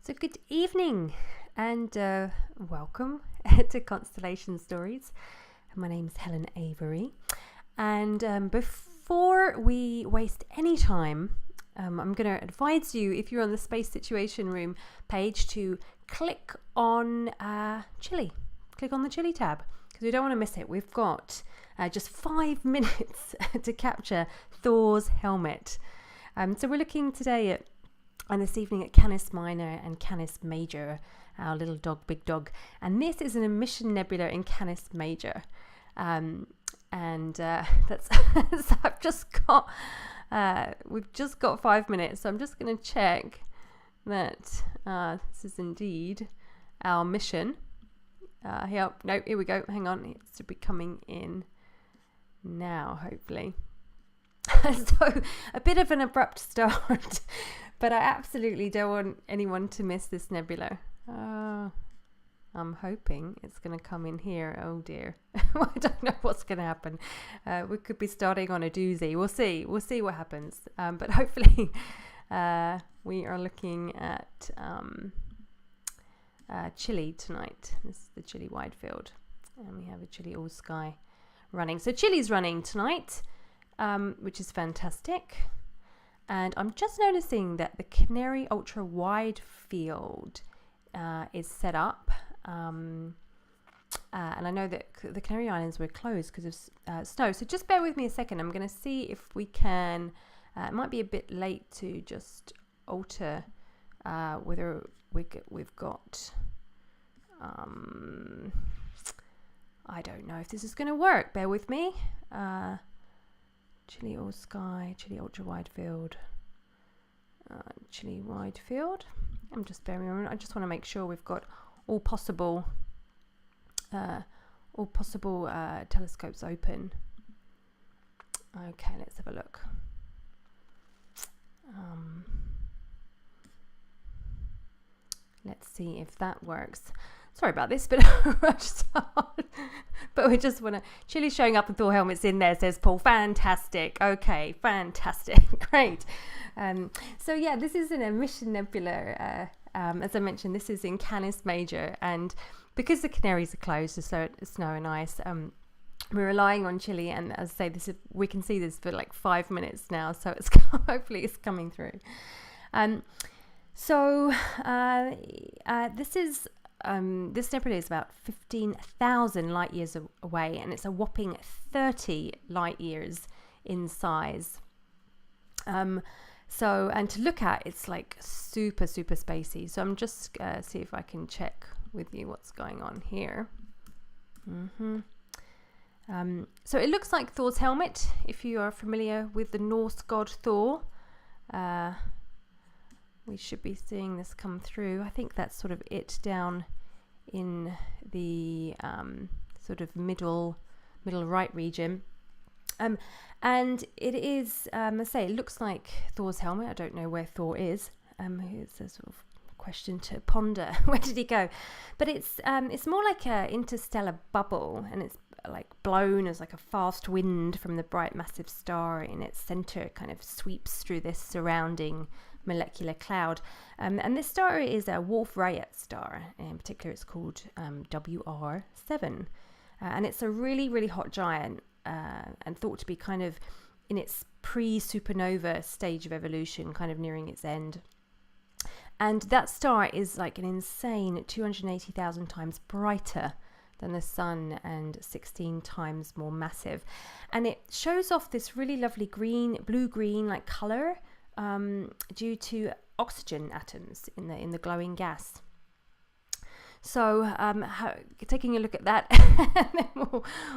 So good evening and welcome to Constellation Stories. My name's Helen Avery, and before we waste any time, I'm going to advise you, if you're on the Space Situation Room page, to click on Chile. Click on the Chile tab because we don't want to miss it. We've got just 5 minutes to capture Thor's helmet. So we're looking today and this evening at Canis Minor and Canis Major, our little dog, big dog. And this is an emission nebula in Canis Major. That's so I've just got, we've just got 5 minutes. So I'm just going to check that this is indeed our mission. Here we go. Hang on. It should be coming in now, hopefully. So a bit of an abrupt start. But I absolutely don't want anyone to miss this nebula. I'm hoping it's going to come in here. Oh dear. I don't know what's going to happen. We could be starting on a doozy. We'll see. We'll see what happens. But hopefully we are looking at Chile tonight. This is the Chile wide field. And we have a Chile all sky running. So Chile's running tonight, which is fantastic. And I'm just noticing that the Canary Ultra Wide Field is set up. And I know that the Canary Islands were closed because of snow. So just bear with me a second. I'm going to see if we can... it might be a bit late to just alter whether we've got... I don't know if this is going to work. Bear with me. Chile all sky, Chile ultra wide field, Chile wide field. I'm just bearing on. I just want to make sure we've got all possible telescopes open. Okay, let's have a look. Let's see if that works. Sorry about this, but but we just want to... Chile's showing up and Thor helmet's in there, says Paul. Fantastic. Okay, fantastic. Great. So yeah, this is an emission nebula. As I mentioned, this is in Canis Major. And because the Canaries are closed to snow and ice, we're relying on Chile. And as I say, we can see this for like 5 minutes now. So it's hopefully it's coming through. This is... this nebula is about 15,000 light years away, and it's a whopping 30 light years in size. And to look at, it's like super, super spacey. So I'm just see if I can check with you what's going on here. So it looks like Thor's helmet, if you are familiar with the Norse god Thor. We should be seeing this come through. I think that's sort of it down in the sort of middle right region. And it is, I say, it looks like Thor's helmet. I don't know where Thor is. It's a sort of question to ponder. Where did he go? But it's more like a interstellar bubble, and it's like blown as like a fast wind from the bright massive star in its center. It kind of sweeps through this surrounding molecular cloud, and this star is a Wolf-Rayet star. In particular, it's called WR7, and it's a really, really hot giant, and thought to be kind of in its pre-supernova stage of evolution, kind of nearing its end. And that star is like an insane 280,000 times brighter than the sun and 16 times more massive, and it shows off this really lovely blue-green like color. Due to oxygen atoms in the glowing gas. So taking a look at that, and then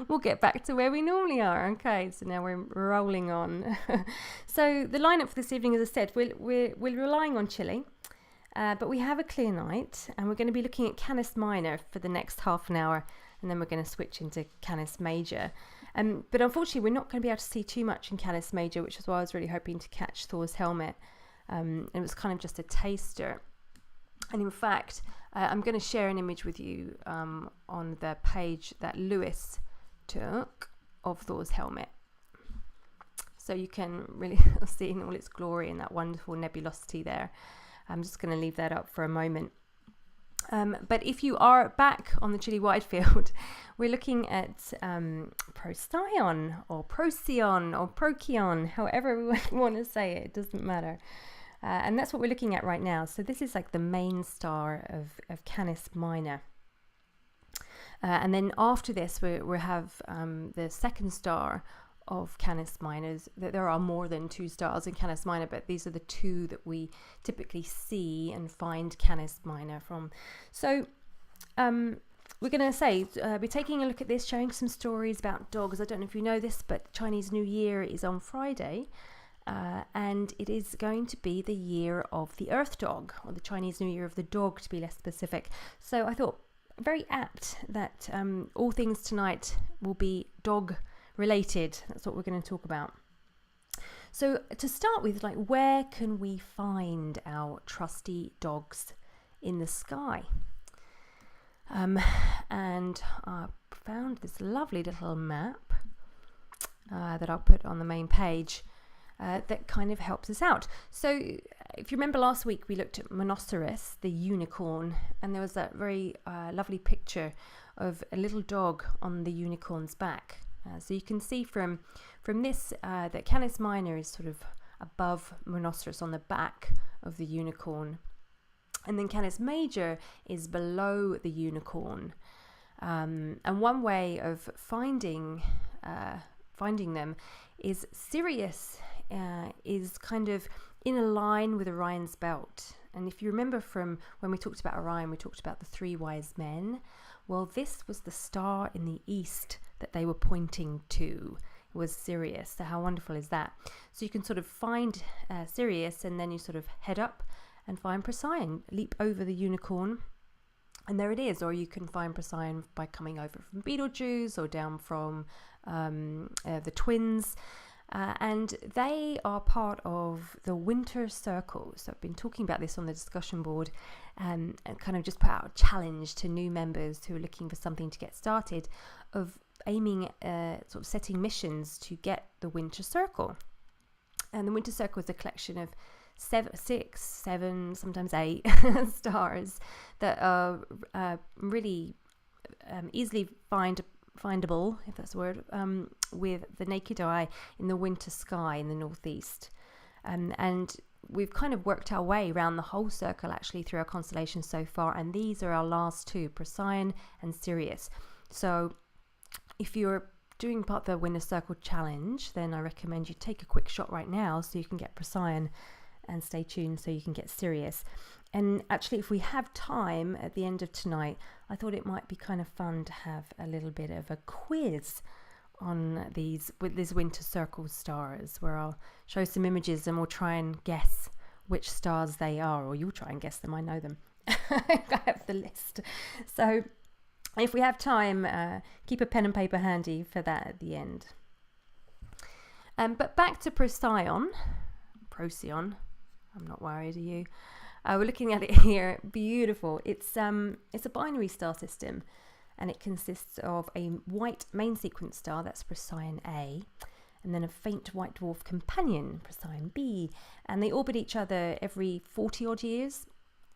we'll get back to where we normally are. Okay, so now we're rolling on. So the lineup for this evening, as I said, we're relying on Chile, but we have a clear night, and we're going to be looking at Canis Minor for the next half an hour, and then we're going to switch into Canis Major. But unfortunately, we're not going to be able to see too much in Canis Major, which is why I was really hoping to catch Thor's helmet. It was kind of just a taster. And in fact, I'm going to share an image with you on the page that Lewis took of Thor's helmet. So you can really see in all its glory and that wonderful nebulosity there. I'm just going to leave that up for a moment. But if you are back on the chilly wide field, we're looking at Procyon or Procyon or Procyon, however we want to say it, it doesn't matter. And that's what we're looking at right now. So this is like the main star of Canis Minor. And then after this, we have the second star of Canis Minor. There are more than 2 stars in Canis Minor, but these are the 2 that we typically see and find Canis Minor from. So we're going to say, we're taking a look at this, sharing some stories about dogs. I don't know if you know this, but Chinese New Year is on Friday. And it is going to be the year of the Earth Dog, or the Chinese New Year of the Dog, to be less specific. So I thought very apt that all things tonight will be dog related. That's what we're going to talk about. So to start with, like, where can we find our trusty dogs in the sky? And I found this lovely little map that I'll put on the main page. That kind of helps us out. So if you remember last week, we looked at Monoceros, the unicorn, and there was that very lovely picture of a little dog on the unicorn's back. So you can see from this that Canis Minor is sort of above Monoceros on the back of the unicorn. And then Canis Major is below the unicorn. And one way of finding them is Sirius is kind of in a line with Orion's belt. And if you remember from when we talked about Orion, we talked about the 3 wise men. Well, this was the star in the east that they were pointing to. It was Sirius. So how wonderful is that? So you can sort of find Sirius, and then you sort of head up and find Procyon, leap over the unicorn, and there it is. Or you can find Procyon by coming over from Betelgeuse or down from the twins. And they are part of the winter circle. So I've been talking about this on the discussion board and kind of just put out a challenge to new members who are looking for something to get started of aiming, sort of setting missions to get the winter circle. And the winter circle is a collection of 6, 7, sometimes 8 stars that are really easily findable, if that's a word, with the naked eye in the winter sky in the northeast. And we've kind of worked our way around the whole circle actually through our constellation so far, and these are our last 2, Procyon and Sirius. So if you're doing part of the Winter Circle challenge, then I recommend you take a quick shot right now so you can get Procyon, and stay tuned so you can get Sirius. And actually, if we have time at the end of tonight, I thought it might be kind of fun to have a little bit of a quiz on these winter circle stars, where I'll show some images and we'll try and guess which stars they are, or you'll try and guess them. I know them. I have the list. So if we have time, keep a pen and paper handy for that at the end. But back to Procyon. I'm not worried, are you? We're looking at it here. Beautiful. It's a binary star system, and it consists of a white main sequence star, that's Procyon A, and then a faint white dwarf companion, Procyon B, and they orbit each other every 40 odd years.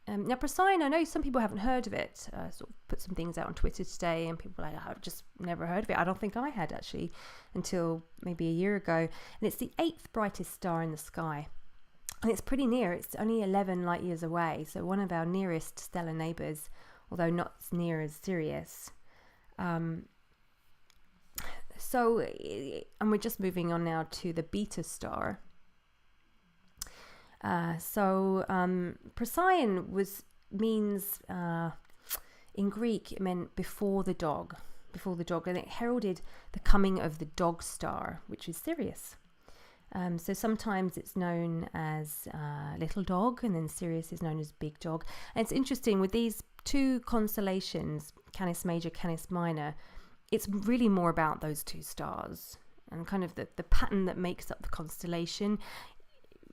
Now Procyon, I know some people haven't heard of it. Sort of put some things out on Twitter today, and people are like, I've just never heard of it. I don't think I had actually until maybe a year ago. And it's the 8th brightest star in the sky. And it's pretty near. It's only 11 light years away. So one of our nearest stellar neighbours, although not as near as Sirius. And we're just moving on now to the beta star. Procyon means in Greek it meant before the dog, and it heralded the coming of the dog star, which is Sirius. So sometimes it's known as little dog, and then Sirius is known as big dog. And it's interesting with these 2 constellations, Canis Major, Canis Minor, it's really more about those 2 stars and kind of the pattern that makes up the constellation.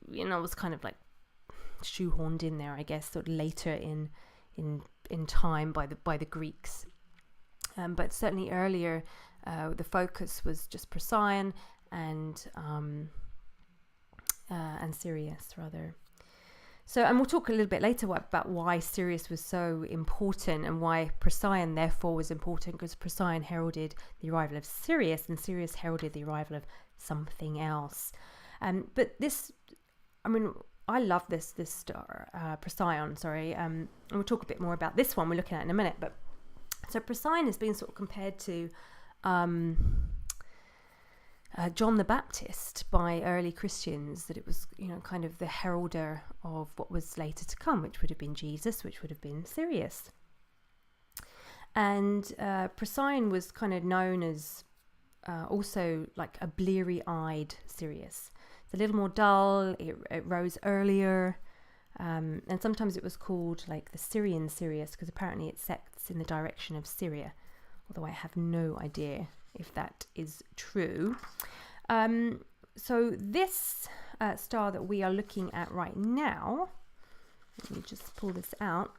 Was kind of like shoehorned in there, I guess, sort of later in time by the Greeks. But certainly earlier, the focus was just Procyon and Sirius rather. So, and we'll talk a little bit later about why Sirius was so important and why Procyon therefore was important, because Procyon heralded the arrival of Sirius and Sirius heralded the arrival of something else. But this, I mean, I love this star, Procyon, sorry. And we'll talk a bit more about this one we're looking at in a minute. But so Procyon has been sort of compared to John the Baptist by early Christians, that it was, kind of the heralder of what was later to come, which would have been Jesus, which would have been Sirius. And Procyon was kind of known as also like a bleary-eyed Sirius. It's a little more dull, it rose earlier, and sometimes it was called like the Syrian Sirius, because apparently it sets in the direction of Syria, although I have no idea if that is true. So this star that we are looking at right now, let me just pull this out,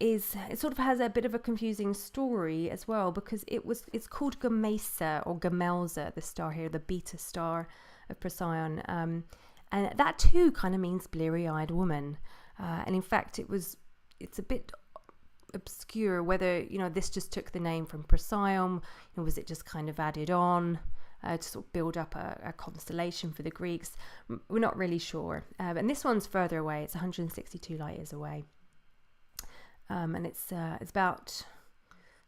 it sort of has a bit of a confusing story as well, because it's called Gamesa or Gamelza, the star here, the beta star of Procyon, and that too kind of means bleary-eyed woman, and in fact it's a bit obscure whether this just took the name from Procyon, was it just kind of added on to sort of build up a constellation for the Greeks. We're not really sure, and this one's further away. It's 162 light years away, and it's about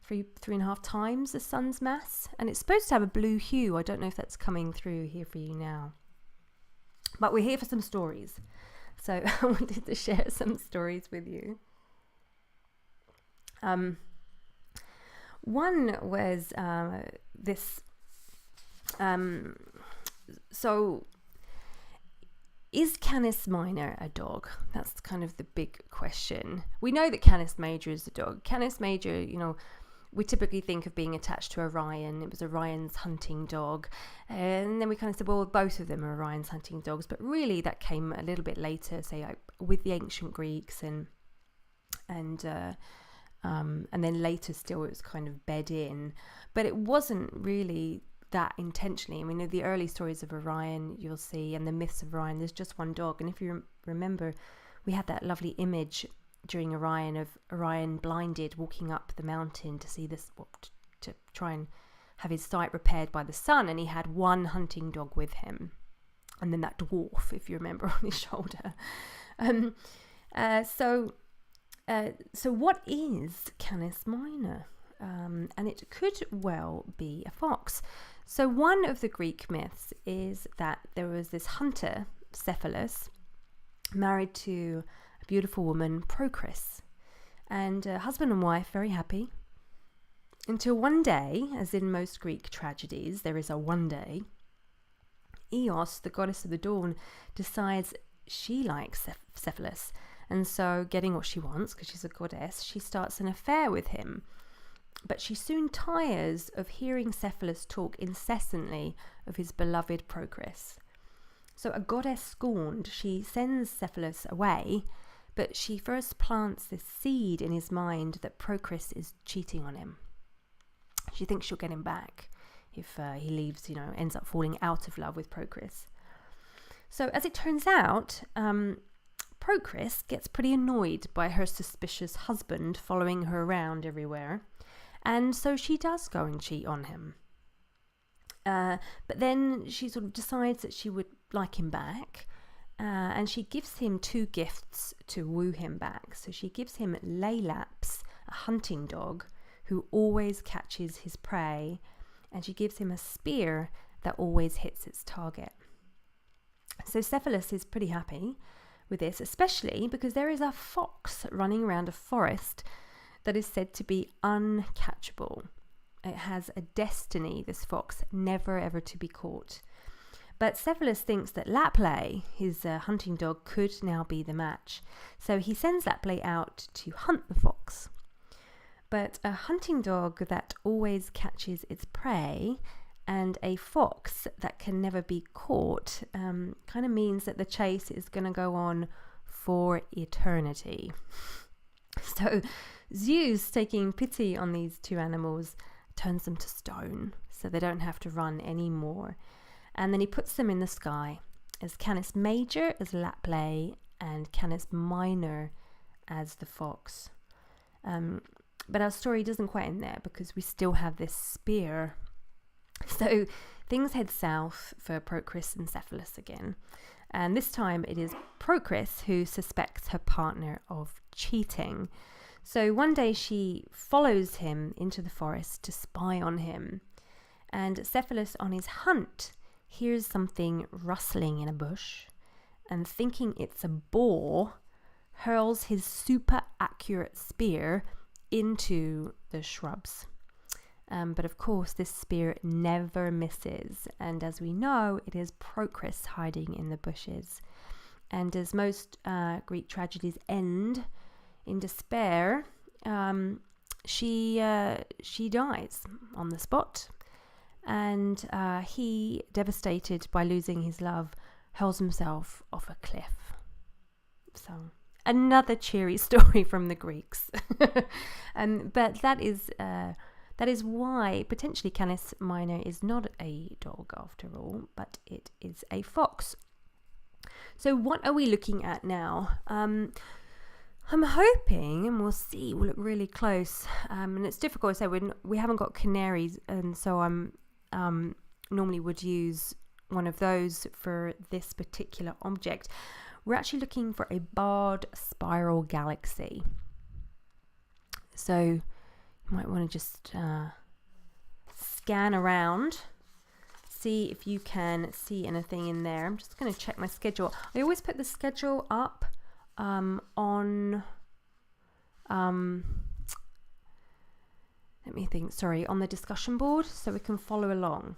three and a half times the sun's mass, and it's supposed to have a blue hue. I don't know if that's coming through here for you now, but we're here for some stories, so I wanted to share some stories with you. One was this. So, is Canis Minor a dog? That's kind of the big question. We know that Canis Major is a dog. Canis Major, we typically think of being attached to Orion. It was Orion's hunting dog. And then we kind of said, well, both of them are Orion's hunting dogs. But really, that came a little bit later, say, like, with the ancient Greeks and then later still it was kind of bed in, but it wasn't really that intentionally. I mean, the early stories of Orion you'll see, and the myths of Orion, there's just one dog. And if you remember, we had that lovely image during Orion of Orion blinded walking up the mountain to see this, to try and have his sight repaired by the sun, and he had one hunting dog with him, and then that dwarf, if you remember, on his shoulder. So what is Canis Minor? And it could well be a fox. So one of the Greek myths is that there was this hunter, Cephalus, married to a beautiful woman, Procris, and husband and wife, very happy, until one day, as in most Greek tragedies, there is a one day, Eos, the goddess of the dawn, decides she likes Cephalus. And so, getting what she wants, because she's a goddess, she starts an affair with him. But she soon tires of hearing Cephalus talk incessantly of his beloved Procris. So, a goddess scorned, she sends Cephalus away, but she first plants this seed in his mind that Procris is cheating on him. She thinks she'll get him back if he leaves, ends up falling out of love with Procris. So, as it turns out, Procris gets pretty annoyed by her suspicious husband following her around everywhere, and so she does go and cheat on him. But then she sort of decides that she would like him back, and she gives him 2 gifts to woo him back. So she gives him Laelaps, a hunting dog who always catches his prey, and she gives him a spear that always hits its target. So Cephalus is pretty happy with this, especially because there is a fox running around a forest that is said to be uncatchable. It has a destiny, this fox, never ever to be caught. But Cephalus thinks that Laple, his hunting dog, could now be the match. So he sends Laple out to hunt the fox. But a hunting dog that always catches its prey and a fox that can never be caught kind of means that the chase is going to go on for eternity. So Zeus, taking pity on these 2 animals, turns them to stone so they don't have to run anymore. And then he puts them in the sky as Canis Major as Lapley and Canis Minor as the fox. But our story doesn't quite end there because we still have this spear. So things head south for Procris and Cephalus again. And this time it is Procris who suspects her partner of cheating. So one day she follows him into the forest to spy on him. And Cephalus, on his hunt, hears something rustling in a bush and, thinking it's a boar, hurls his super accurate spear into the shrubs. But of course this spear never misses, and as we know, it is Procris hiding in the bushes. And as most Greek tragedies end in despair, she dies on the spot, and he, devastated by losing his love, hurls himself off a cliff. So another cheery story from the Greeks. But that is why potentially Canis Minor is not a dog after all, but it is a fox. So what are we looking at now? I'm hoping, and we'll see, we'll look really close, and it's difficult to say, we haven't got canaries, and so I'm normally would use one of those for this particular object. We're actually looking for a barred spiral galaxy. So you might want to just scan around, see if you can see anything in there. I'm just going to check my schedule. I always put the schedule up on on the discussion board so we can follow along.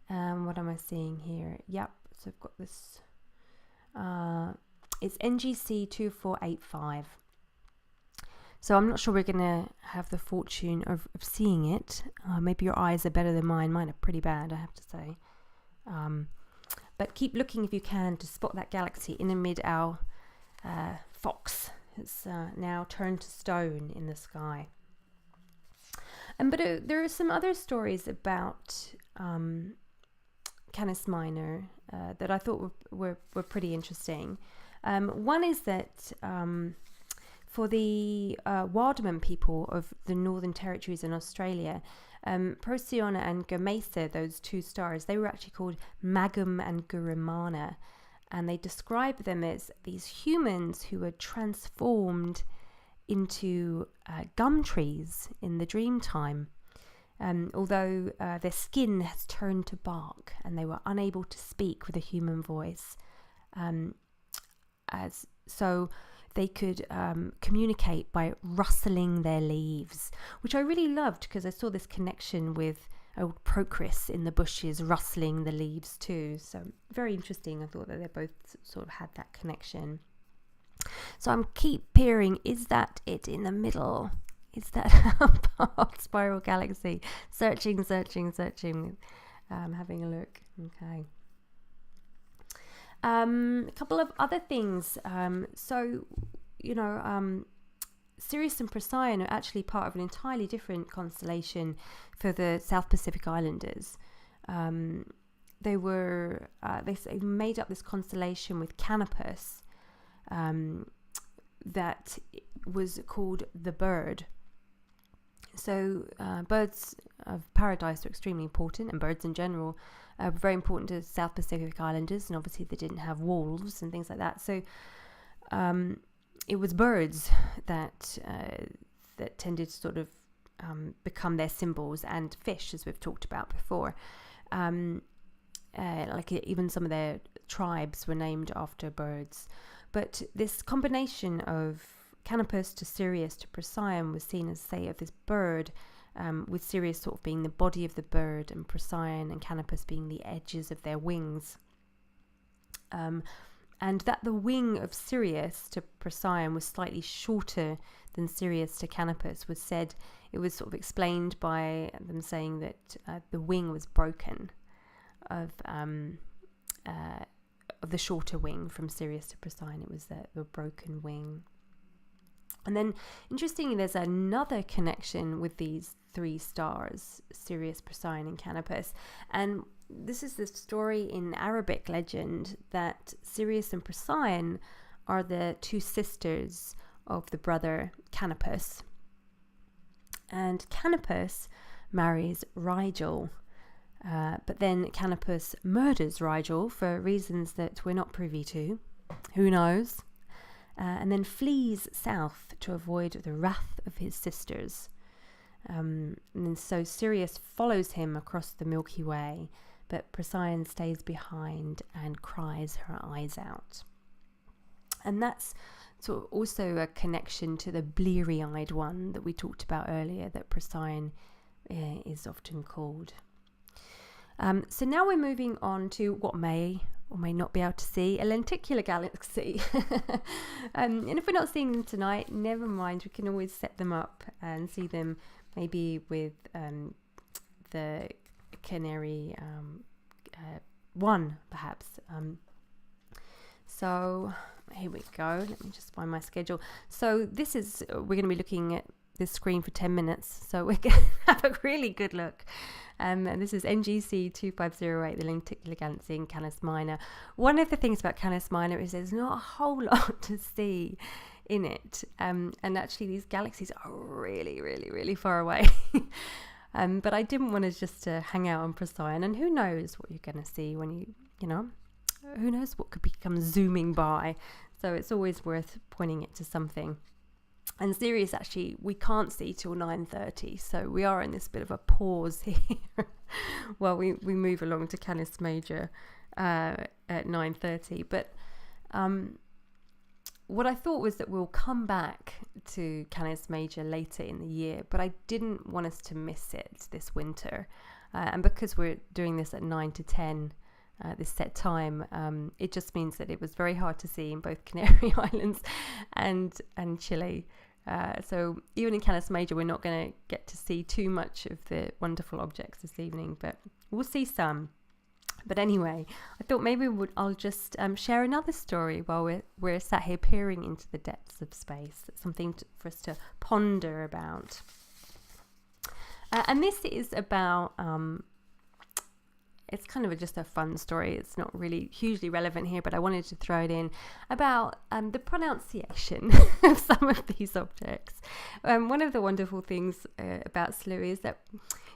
What am I seeing here? Yep, so I've got this, it's NGC 2485. So I'm not sure we're going to have the fortune of seeing it. Maybe your eyes are better than mine. Mine are pretty bad, I have to say. But keep looking if you can to spot that galaxy in amid our fox. It's now turned to stone in the sky. But there are some other stories about Canis Minor that I thought were pretty interesting. One is that for the Wardaman people of the Northern Territories in Australia, Procyon and Gamesa, those two stars, they were actually called Magum and Guramana, and they described them as these humans who were transformed into gum trees in the dream time. Although their skin has turned to bark and they were unable to speak with a human voice, so they could communicate by rustling their leaves, which I really loved because I saw this connection with old Procris in the bushes rustling the leaves too. So very interesting. I thought that they both sort of had that connection. So I'm keep peering. Is that it in the middle? Is that a spiral galaxy? Searching, having a look. Okay. A couple of other things. Sirius and Procyon are actually part of an entirely different constellation for the South Pacific Islanders. They made up this constellation with Canopus that was called the Bird. So birds of paradise are extremely important, and birds in general were very important to South Pacific Islanders, and obviously they didn't have wolves and things like that. So it was birds that tended to sort of become their symbols, and fish, as we've talked about before. Even some of their tribes were named after birds. But this combination of Canopus to Sirius to Procyon was seen as, say, of this bird, with Sirius sort of being the body of the bird and Procyon and Canopus being the edges of their wings. And that the wing of Sirius to Procyon was slightly shorter than Sirius to Canopus was said. It was sort of explained by them saying that the wing was broken of the shorter wing from Sirius to Procyon. It was the broken wing. And then, interestingly, there's another connection with these three stars, Sirius, Procyon, and Canopus. And this is the story in Arabic legend that Sirius and Procyon are the two sisters of the brother Canopus. And Canopus marries Rigel, but then Canopus murders Rigel for reasons that we're not privy to. Who knows? And then flees south to avoid the wrath of his sisters. And so Sirius follows him across the Milky Way, but Procyon stays behind and cries her eyes out. And that's sort of also a connection to the bleary-eyed one that we talked about earlier, that Procyon is often called. So now we're moving on to what may or may not be able to see, a lenticular galaxy. And if we're not seeing them tonight, never mind, we can always set them up and see them maybe with the Canary 1 perhaps. So here we go, let me just find my schedule. So this is, we're going to be looking at this screen for 10 minutes, so we're going to have a really good look. And this is NGC 2508, the lenticular galaxy in Canis Minor. One of the things about Canis Minor is there's not a whole lot to see in it, and actually these galaxies are really, really, really far away. But I didn't want to just hang out on Procyon, and who knows what you're going to see when you know, who knows what could become zooming by. So it's always worth pointing it to something. And Sirius, actually, we can't see till 9:30, so we are in this bit of a pause here while we move along to Canis Major at 9:30. But what I thought was that we'll come back to Canis Major later in the year, but I didn't want us to miss it this winter. And because we're doing this at 9 to 10, this set time, it just means that it was very hard to see in both Canary Islands and Chile. So even in Canis Major, we're not going to get to see too much of the wonderful objects this evening, but we'll see some. But anyway, I thought maybe I'll just share another story while we're sat here peering into the depths of space. It's something for us to ponder about. And this is about, it's kind of just a fun story. It's not really hugely relevant here, but I wanted to throw it in about the pronunciation of some of these objects. One of the wonderful things about Slooh is that,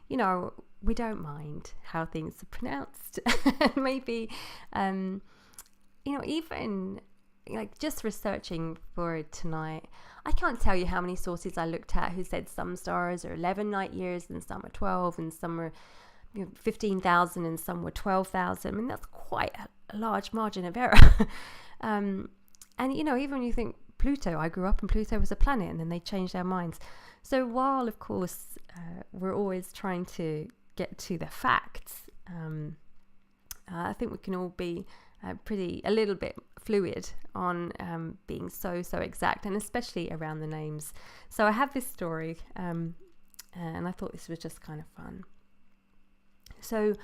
you know, we don't mind how things are pronounced. Maybe, you know, even like just researching for it tonight, I can't tell you how many sources I looked at who said some stars are 11 light years and some are 12 and some are 15,000 and some were 12,000. I mean, that's quite a large margin of error. And, you know, even when you think Pluto, I grew up and Pluto was a planet, and then they changed their minds. So while, of course, we're always trying to get to the facts, I think we can all be a little bit fluid on being so exact, and especially around the names. So I have this story, and I thought this was just kind of fun. So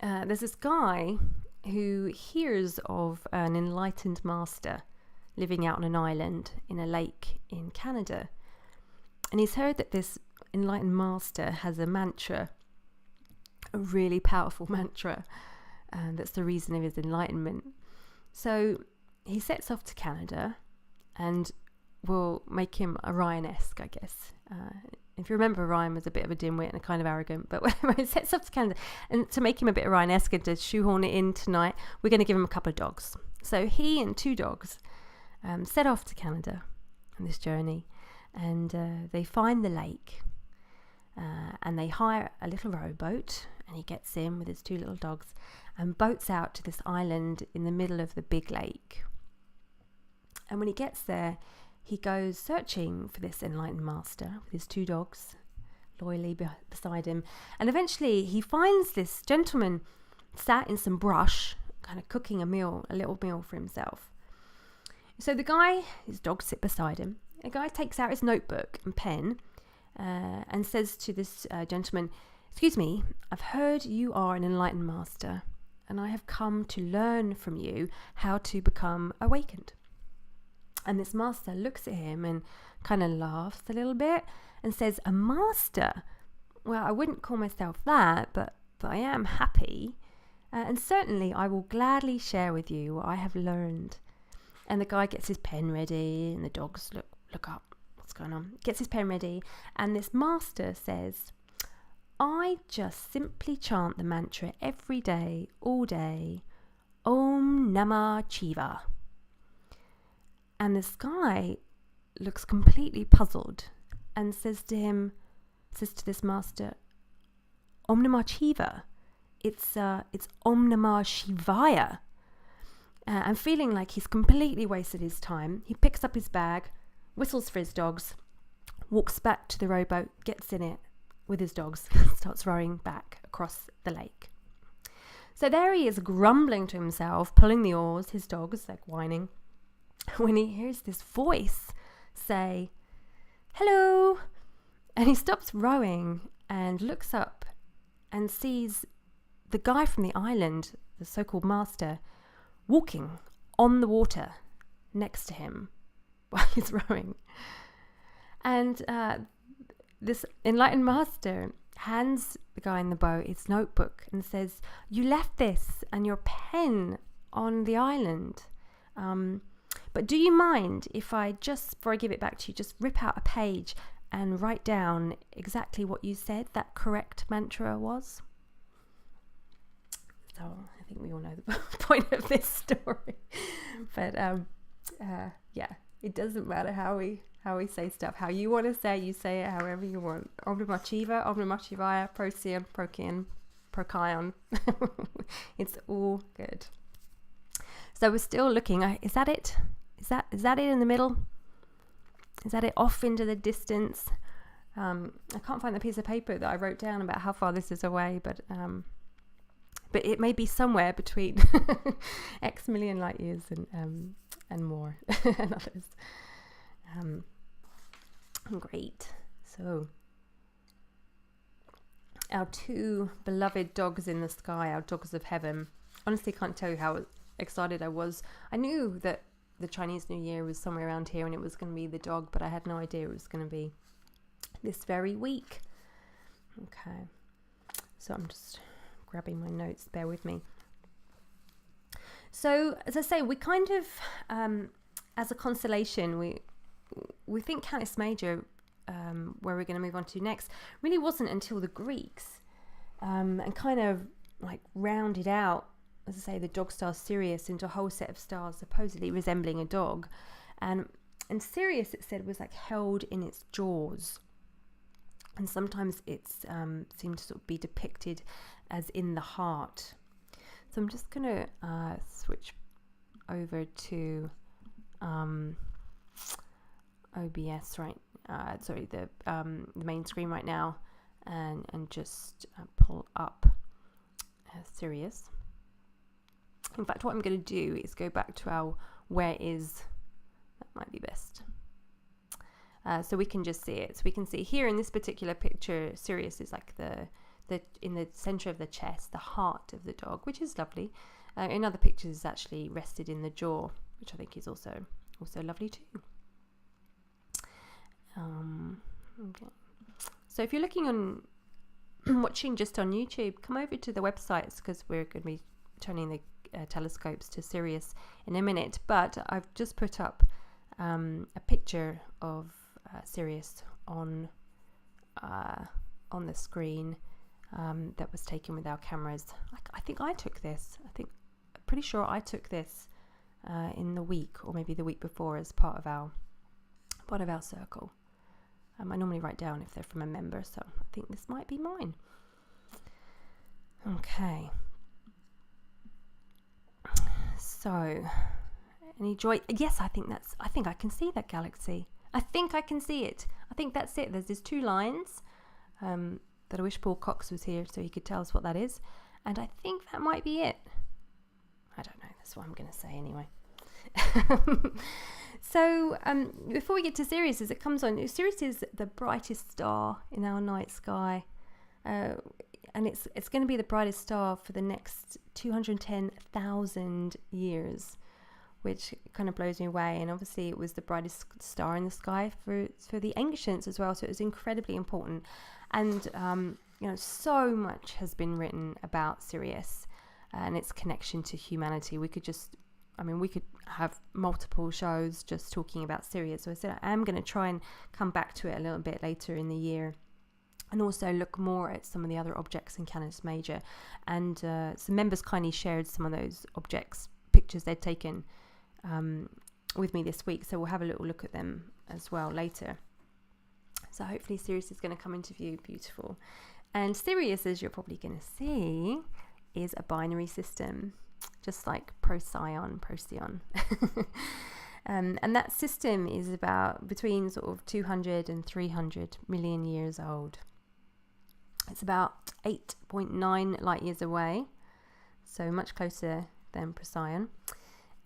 there's this guy who hears of an enlightened master living out on an island in a lake in Canada. And he's heard that this enlightened master has a mantra, a really powerful mantra, and that's the reason of his enlightenment. So he sets off to Canada, and we'll make him Orion-esque, I guess. If you remember, Orion was a bit of a dimwit and kind of arrogant, but when he sets off to Canada, and to make him a bit Orion-esque and to shoehorn it in tonight, we're going to give him a couple of dogs. So he and 2 dogs set off to Canada on this journey, and they find the lake, and they hire a little rowboat, and he gets in with his 2 little dogs and boats out to this island in the middle of the big lake. And when he gets there, he goes searching for this enlightened master with his 2 dogs loyally beside him. And eventually he finds this gentleman sat in some brush, kind of cooking a little meal for himself. So the guy, his dogs sit beside him. The guy takes out his notebook and pen and says to this gentleman, "Excuse me, I've heard you are an enlightened master, and I have come to learn from you how to become awakened." And this master looks at him and kind of laughs a little bit and says, "A master? Well, I wouldn't call myself that, but I am happy." and certainly I will gladly share with you what I have learned. And the guy gets his pen ready, and the dogs look up. What's going on? Gets his pen ready, and this master says, I just simply chant the mantra every day, all day, Om Namah Shiva. And this guy looks completely puzzled and says to this master, Om Namah Shiva. It's Om Namah Shivaya. And feeling like he's completely wasted his time, he picks up his bag, whistles for his dogs, walks back to the rowboat, gets in it with his dogs, starts rowing back across the lake. So there he is, grumbling to himself, pulling the oars, his dogs like whining, when he hears this voice say, hello. And he stops rowing and looks up and sees the guy from the island, the so-called master, walking on the water next to him while he's rowing. And this enlightened master hands the guy in the boat his notebook and says, you left this and your pen on the island. But do you mind if I just, before I give it back to you, just rip out a page and write down exactly what you said that correct mantra was? So I think we all know the point of this story. But yeah, it doesn't matter how we say stuff. How you want to say, you say it however you want. Om Namah Shiva, Om Namah Shivaya, Procyon, Procyon, Procyon. It's all good. So we're still looking. Is that it? Is that it in the middle? Is that it off into the distance? I can't find the piece of paper that I wrote down about how far this is away, but it may be somewhere between X million light years and more and others. Great. So our two beloved dogs in the sky, our dogs of heaven. Honestly, can't tell you how excited I was. I knew that the Chinese New Year was somewhere around here and it was going to be the dog, but I had no idea it was going to be this very week. Okay. So I'm just grabbing my notes, bear with me. So as I say, we kind of as a constellation, we think Canis Major, where we're going to move on to next, really wasn't until the Greeks and kind of like rounded out, as I say, the dog star Sirius into a whole set of stars supposedly resembling a dog, and Sirius, it said, was like held in its jaws, and sometimes it's seemed to sort of be depicted as in the heart. So I'm just going to switch over to OBS, right? Sorry, the main screen right now, and just pull up Sirius. In fact, what I'm going to do is go back to our where is. That might be best. So we can just see it. So we can see here in this particular picture, Sirius is like the in the center of the chest, the heart of the dog, which is lovely. In other pictures, it's actually rested in the jaw, which I think is also lovely too. Okay. So if you're looking on watching just on YouTube, come over to the websites, because we're going to be turning the telescopes to Sirius in a minute. But I've just put up a picture of Sirius on the screen that was taken with our cameras. I think I took this. I'm pretty sure I took this in the week, or maybe the week before, as part of our circle. I normally write down if they're from a member, so I think this might be mine. Okay. So, any joy? Yes, I think I can see that galaxy. I think I can see it. I think that's it. There's these two lines that I wish Paul Cox was here so he could tell us what that is. And I think that might be it. I don't know. That's what I'm going to say anyway. So before we get to Sirius, as it comes on, Sirius is the brightest star in our night sky. And it's going to be the brightest star for the next 210,000 years, which kind of blows me away. And obviously it was the brightest star in the sky for the ancients as well, so it was incredibly important. And so much has been written about Sirius. and its connection to humanity. We could have multiple shows just talking about Sirius. So I said I am going to try and come back to it a little bit later in the year, and also look more at some of the other objects in Canis Major. And some members kindly shared some of those objects, pictures they'd taken with me this week. So we'll have a little look at them as well later. So hopefully Sirius is going to come into view. Beautiful. And Sirius, as you're probably going to see, is a binary system, just like Procyon. And that system is about between sort of 200 and 300 million years old. It's about 8.9 light years away, so much closer than Procyon.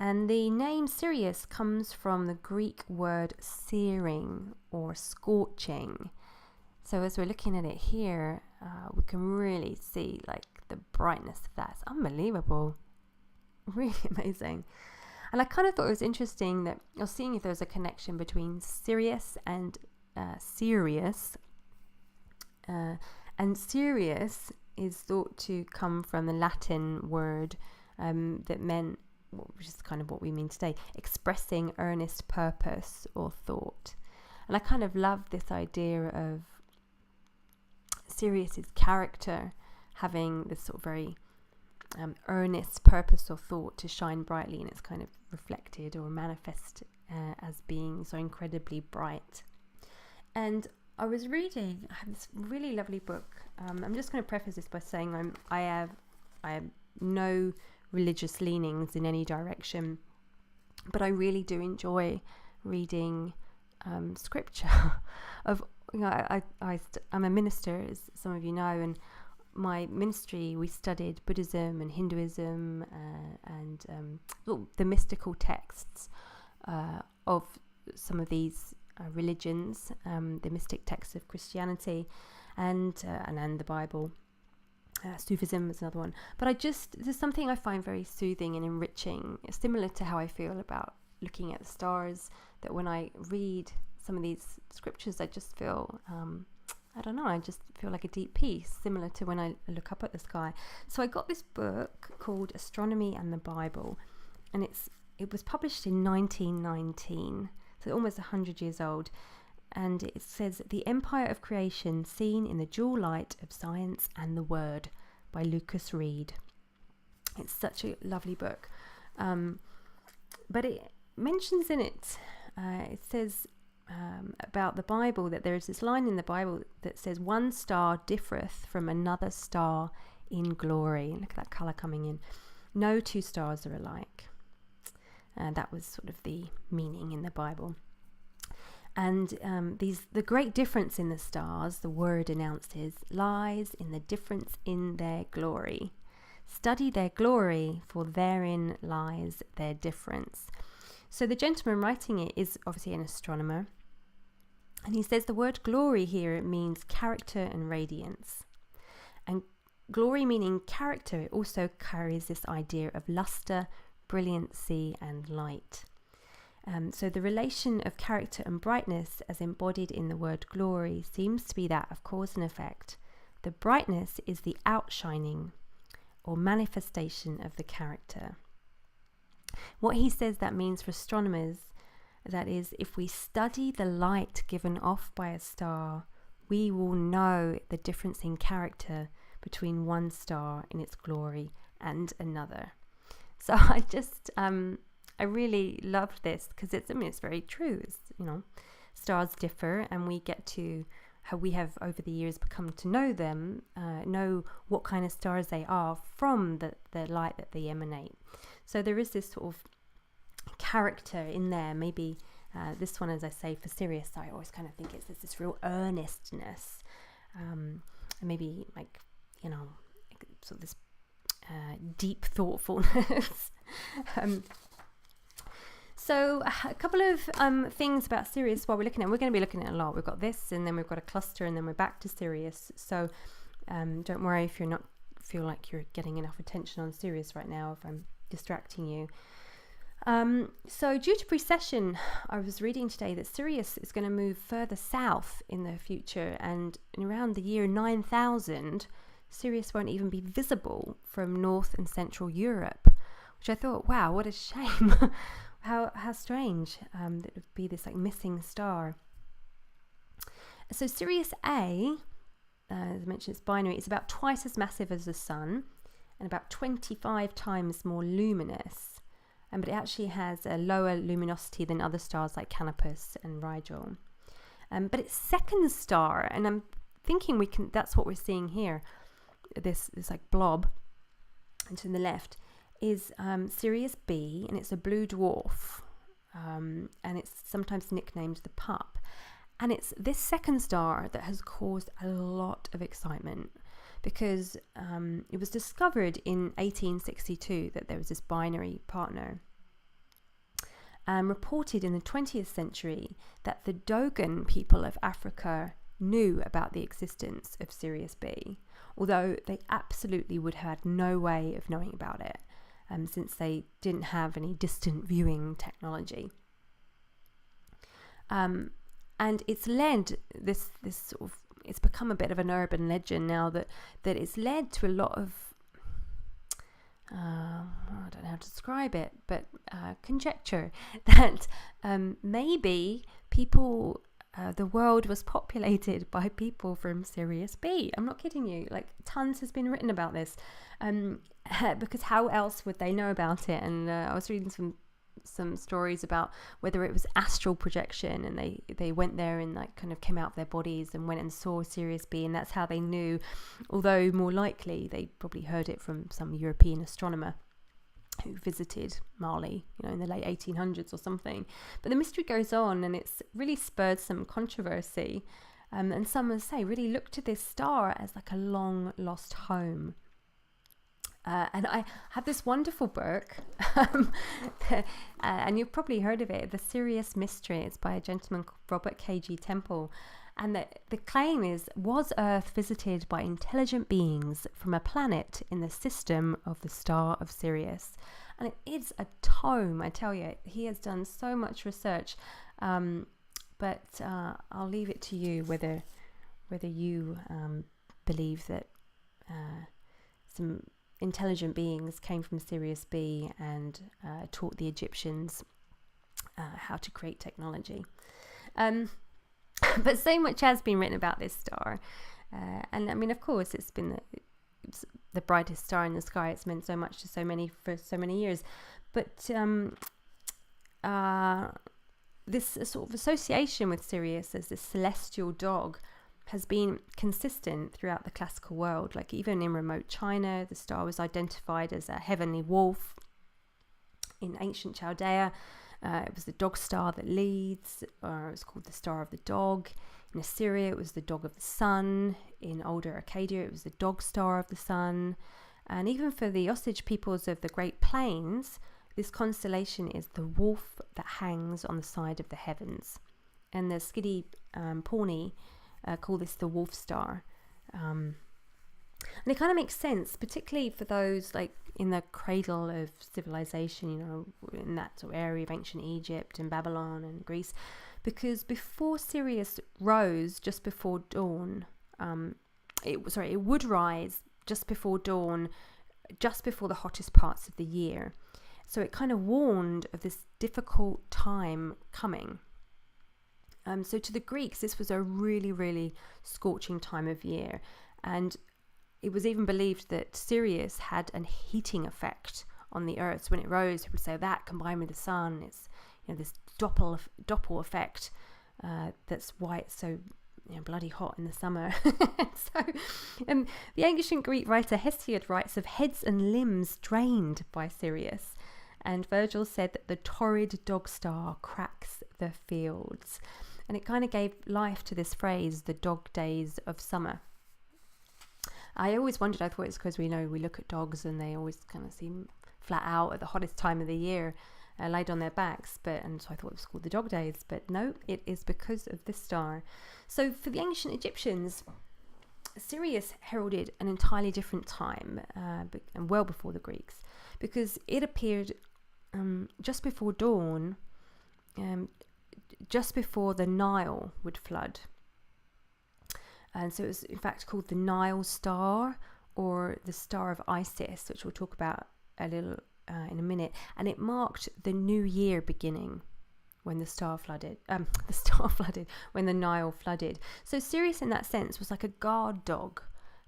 And the name Sirius comes from the Greek word searing or scorching. So as we're looking at it here, we can really see like the brightness of that. It's unbelievable. Really amazing. And I kind of thought it was interesting that I was seeing if there was a connection between Sirius and Sirius. And Sirius is thought to come from the Latin word that meant, which is kind of what we mean today, expressing earnest purpose or thought. And I kind of love this idea of Sirius's character having this sort of very earnest purpose or thought to shine brightly, and it's kind of reflected or manifest as being so incredibly bright. And I was reading, I have this really lovely book. I'm just going to preface this by saying I have no religious leanings in any direction, but I really do enjoy reading scripture. I'm a minister, as some of you know, and my ministry, we studied Buddhism and Hinduism and the mystical texts of some of these religions, the mystic texts of Christianity and the Bible. Sufism is another one. But there's something I find very soothing and enriching, similar to how I feel about looking at the stars, that when I read some of these scriptures, I just feel, I just feel like a deep peace, similar to when I look up at the sky. So I got this book called Astronomy and the Bible, and it was published in 1919, so almost 100 years old. And it says, The Empire of Creation Seen in the Dual Light of Science and the Word by Lucas Reed. It's such a lovely book. But it mentions in it, it says about the Bible, that there is this line in the Bible that says, one star differeth from another star in glory. Look at that colour coming in. No two stars are alike. That was sort of the meaning in the Bible. And the great difference in the stars, the word announces, lies in the difference in their glory. Study their glory, for therein lies their difference. So the gentleman writing it is obviously an astronomer. And he says the word glory here means character and radiance. And glory meaning character, it also carries this idea of luster, brilliancy and light. So the relation of character and brightness as embodied in the word glory seems to be that of cause and effect. The brightness is the outshining or manifestation of the character. What he says that means for astronomers, that is, if we study the light given off by a star, we will know the difference in character between one star in its glory and another. So I really loved this because it's very true. Stars differ, and we get to how we have over the years become to know them, know what kind of stars they are from the light that they emanate. So there is this sort of character in there. Maybe this one, as I say, for Sirius, I always kind of think there's this real earnestness, and maybe sort of this deep thoughtfulness. So a couple of things about Sirius while we're looking at. We're going to be looking at a lot. We've got this, and then we've got a cluster, and then we're back to Sirius. So don't worry if you're not feel like you're getting enough attention on Sirius right now, if I'm distracting you. So due to precession, I was reading today that Sirius is going to move further south in the future, and in around the year 9000, Sirius won't even be visible from North and Central Europe, which I thought, wow, what a shame. how strange that it would be this like missing star. So Sirius A, as I mentioned, it's binary. It's about twice as massive as the Sun and about 25 times more luminous. But it actually has a lower luminosity than other stars like Canopus and Rigel. But its second star, and I'm thinking that's what we're seeing here, this like blob, and to the left, is Sirius B, and it's a blue dwarf, and it's sometimes nicknamed the Pup. And it's this second star that has caused a lot of excitement, because it was discovered in 1862 that there was this binary partner. Reported in the 20th century that the Dogon people of Africa knew about the existence of Sirius B, although they absolutely would have had no way of knowing about it, since they didn't have any distant viewing technology. And it's led this sort of, it's become a bit of an urban legend now that it's led to a lot of I don't know how to describe it, but conjecture that maybe people, the world was populated by people from Sirius B. I'm not kidding you. Like, tons has been written about this, because how else would they know about it? And I was reading some stories about whether it was astral projection, and they went there and like kind of came out of their bodies and went and saw Sirius B, and that's how they knew, although more likely they probably heard it from some European astronomer who visited Mali, in the late 1800s or something. But the mystery goes on, and it's really spurred some controversy, and some say really look to this star as like a long lost home. And I have this wonderful book, and you've probably heard of it, The Sirius Mystery. It's by a gentleman called Robert K.G. Temple. And the claim is, was Earth visited by intelligent beings from a planet in the system of the star of Sirius? And it is a tome, I tell you. He has done so much research. But I'll leave it to you whether you believe that some intelligent beings came from Sirius B and taught the Egyptians how to create technology. But so much has been written about this star, and I mean, of course, it's been the brightest star in the sky. It's meant so much to so many for so many years. But this sort of association with Sirius as this celestial dog has been consistent throughout the classical world. Like, even in remote China, the star was identified as a heavenly wolf. In ancient Chaldea, it was the dog star that leads, or it was called the Star of the Dog. In Assyria, it was the Dog of the Sun. In older Arcadia, it was the Dog Star of the Sun. And even for the Osage peoples of the Great Plains, this constellation is the wolf that hangs on the side of the heavens. And the Skidi Pawnee call this the wolf star. And it kind of makes sense, particularly for those like in the cradle of civilization, in that sort of area of ancient Egypt and Babylon and Greece, because before Sirius rose just before dawn, it would rise just before dawn, just before the hottest parts of the year. So it kind of warned of this difficult time coming. So to the Greeks, this was a really, really scorching time of year. And it was even believed that Sirius had a heating effect on the Earth. So when it rose, people would say that combined with the sun, it's this Doppel effect. That's why it's so bloody hot in the summer. So the ancient Greek writer Hesiod writes of heads and limbs drained by Sirius. And Virgil said that the torrid dog star cracks the fields. And it kind of gave life to this phrase, the dog days of summer. I always wondered, I thought it's because we look at dogs and they always kind of seem flat out at the hottest time of the year, laid on their backs, and so I thought it was called the dog days, but no, it is because of this star. So for the ancient Egyptians, Sirius heralded an entirely different time, and well before the Greeks, because it appeared just before dawn, just before the Nile would flood. And so it was in fact called the Nile star, or the star of Isis, which we'll talk about a little in a minute, and it marked the new year beginning when the star flooded, when the Nile flooded. So Sirius in that sense was like a guard dog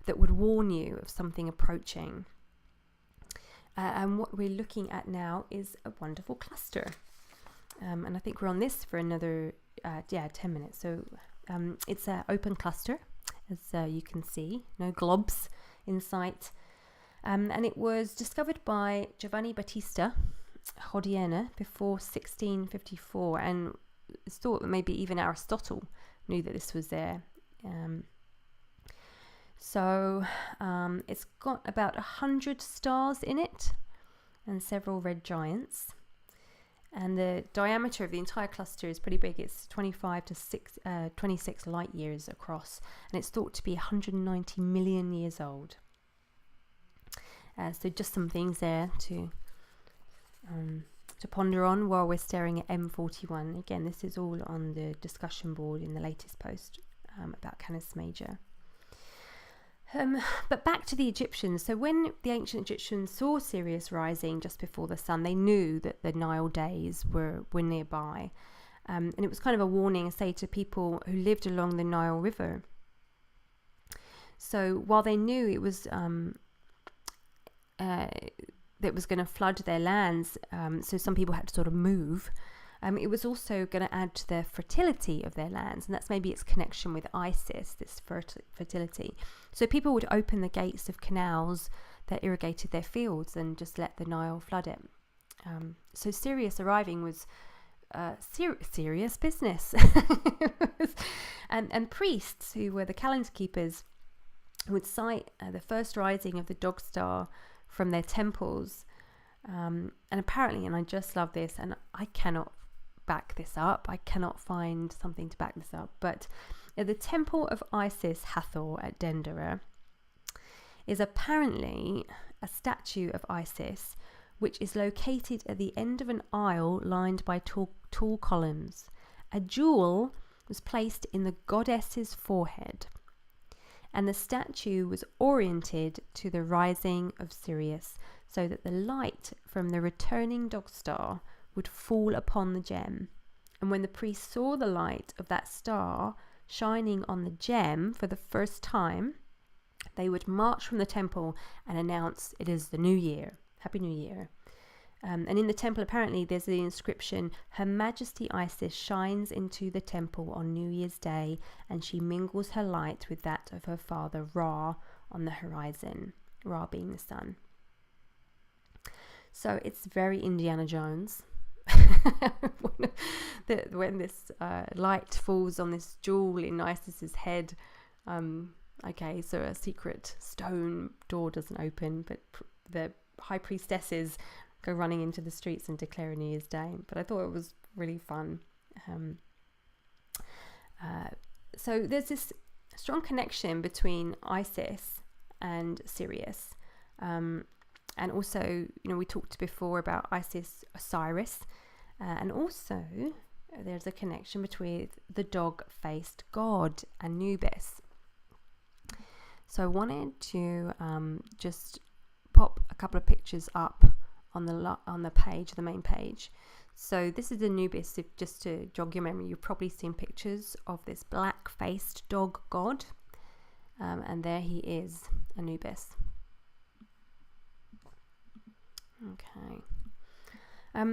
that would warn you of something approaching. And what we're looking at now is a wonderful cluster. And I think we're on this for another 10 minutes. So it's an open cluster, as you can see, no globs in sight. And it was discovered by Giovanni Battista Hodiena before 1654, and it's thought that maybe even Aristotle knew that this was there. It's got about 100 stars in it and several red giants. And the diameter of the entire cluster is pretty big. It's 25 to 26 light years across, and it's thought to be 190 million years old. So just some things there to ponder on while we're staring at M41. Again, this is all on the discussion board in the latest post about Canis Major. But back to the Egyptians. So when the ancient Egyptians saw Sirius rising just before the sun, they knew that the Nile days were nearby. And it was kind of a warning, say, to people who lived along the Nile River. So while they knew it was that was going to flood their lands, so some people had to sort of move, it was also going to add to the fertility of their lands, and that's maybe its connection with Isis, this fertility. So people would open the gates of canals that irrigated their fields and just let the Nile flood it. So Sirius arriving was serious business. and priests, who were the calendar keepers, would cite the first rising of the dog star from their temples. And apparently, and I just love this, and I cannot back this up, I cannot find something to back this up, but the temple of Isis Hathor at Dendera is apparently a statue of Isis which is located at the end of an aisle lined by tall columns. A jewel was placed in the goddess's forehead, and the statue was oriented to the rising of Sirius, so that the light from the returning dog star would fall upon the gem. And when the priest saw the light of that star shining on the gem for the first time, they would march from the temple and announce, "It is the new year. Happy New Year." And in the temple, apparently, there's the inscription, "Her Majesty Isis shines into the temple on New Year's Day, and she mingles her light with that of her father Ra on the horizon," Ra being the sun. So it's very Indiana Jones. when this light falls on this jewel in Isis's head. Okay, so a secret stone door doesn't open, but the high priestesses go running into the streets and declare a New Year's Day. But I thought it was really fun. So there's this strong connection between Isis and Sirius. And also, we talked before about Isis Osiris, and also there's a connection between the dog-faced god Anubis. So I wanted to just pop a couple of pictures up on the page, the main page. So this is Anubis. Just to jog your memory, you've probably seen pictures of this black-faced dog god, and there he is, Anubis. Okay.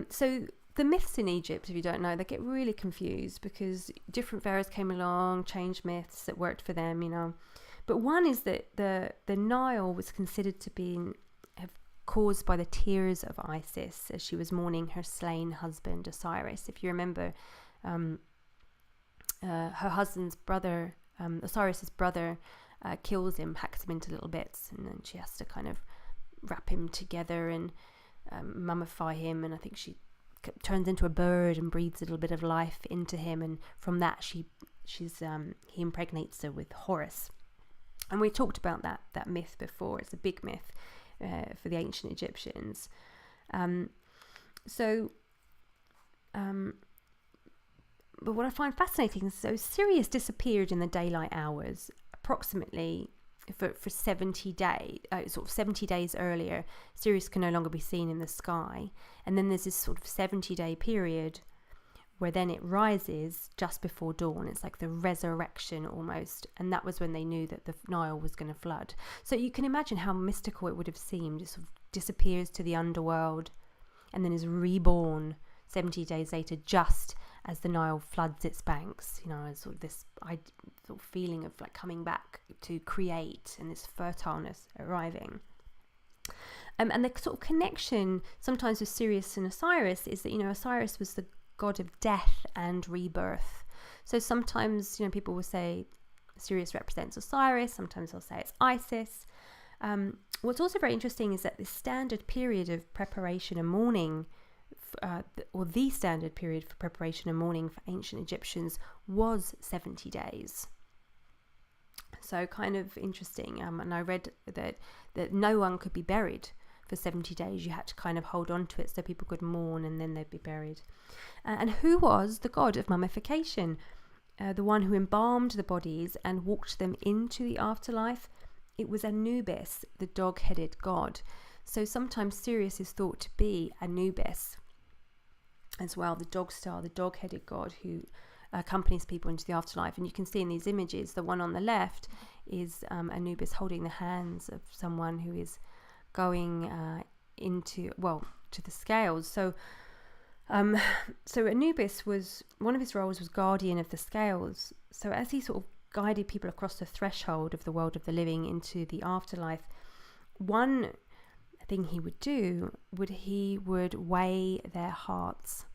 So the myths in Egypt, if you don't know, they get really confused because different pharaohs came along, changed myths that worked for them, But one is that the Nile was considered to have caused by the tears of Isis as she was mourning her slain husband Osiris. If you remember, her husband's brother, Osiris's brother, kills him, hacks him into little bits, and then she has to kind of wrap him together and mummify him, and I think she turns into a bird and breathes a little bit of life into him, and from that he impregnates her with Horus. And we talked about that myth before. It's a big myth for the ancient Egyptians. But what I find fascinating is, so Sirius disappeared in the daylight hours approximately for 70 days, sort of 70 days earlier, Sirius can no longer be seen in the sky. And then there's this sort of 70-day period where then it rises just before dawn. It's like the resurrection almost. And that was when they knew that the Nile was going to flood. So you can imagine how mystical it would have seemed. It sort of disappears to the underworld and then is reborn 70 days later, just as the Nile floods its banks, as sort of this sort of feeling of like coming back to create and this fertileness arriving. And the sort of connection sometimes with Sirius and Osiris is that, Osiris was the god of death and rebirth. So sometimes, people will say Sirius represents Osiris, sometimes they'll say it's Isis. What's also very interesting is that the standard period of preparation and mourning, or the standard period for preparation and mourning for ancient Egyptians was 70 days. So kind of interesting. And I read that no one could be buried for 70 days. You had to kind of hold on to it so people could mourn and then they'd be buried. And who was the god of mummification? The one who embalmed the bodies and walked them into the afterlife? It was Anubis, the dog-headed god. So sometimes Sirius is thought to be Anubis as well, the dog star, the dog-headed god who accompanies people into the afterlife. And you can see in these images, the one on the left is Anubis holding the hands of someone who is going to the scales. So Anubis was, one of his roles was guardian of the scales. So as he sort of guided people across the threshold of the world of the living into the afterlife, one thing he would do he would weigh their hearts.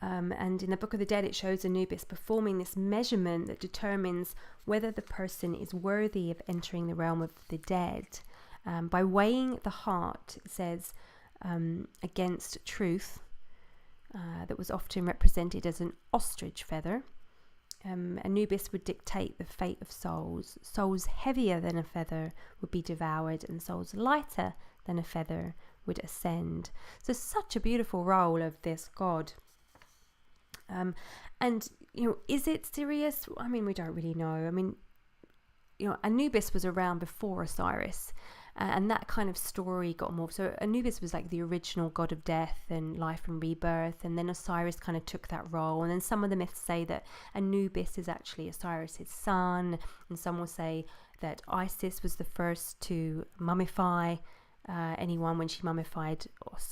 And in the Book of the Dead, it shows Anubis performing this measurement that determines whether the person is worthy of entering the realm of the dead. By weighing the heart, it says, against truth, that was often represented as an ostrich feather. Anubis would dictate the fate of souls. Souls heavier than a feather would be devoured, and souls lighter than a feather would ascend. So such a beautiful role of this god. And is it Sirius? I mean, we don't really know. I mean, Anubis was around before Osiris, and that kind of story got morphed. So Anubis was like the original god of death and life and rebirth, and then Osiris kind of took that role. And then some of the myths say that Anubis is actually Osiris's son, and some will say that Isis was the first to mummify anyone when she mummified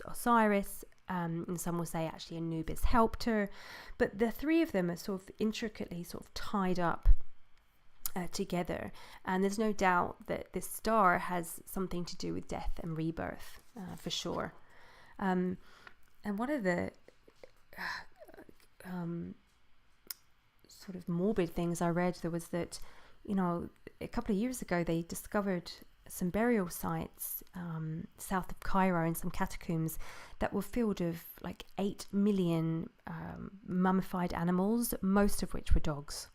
Osiris. And some will say actually Anubis helped her. But the three of them are sort of intricately sort of tied up together, and there's no doubt that this star has something to do with death and rebirth, for sure. And one of the sort of morbid things I read, there was that a couple of years ago they discovered some burial sites south of Cairo in some catacombs that were filled of like 8 million mummified animals, most of which were dogs.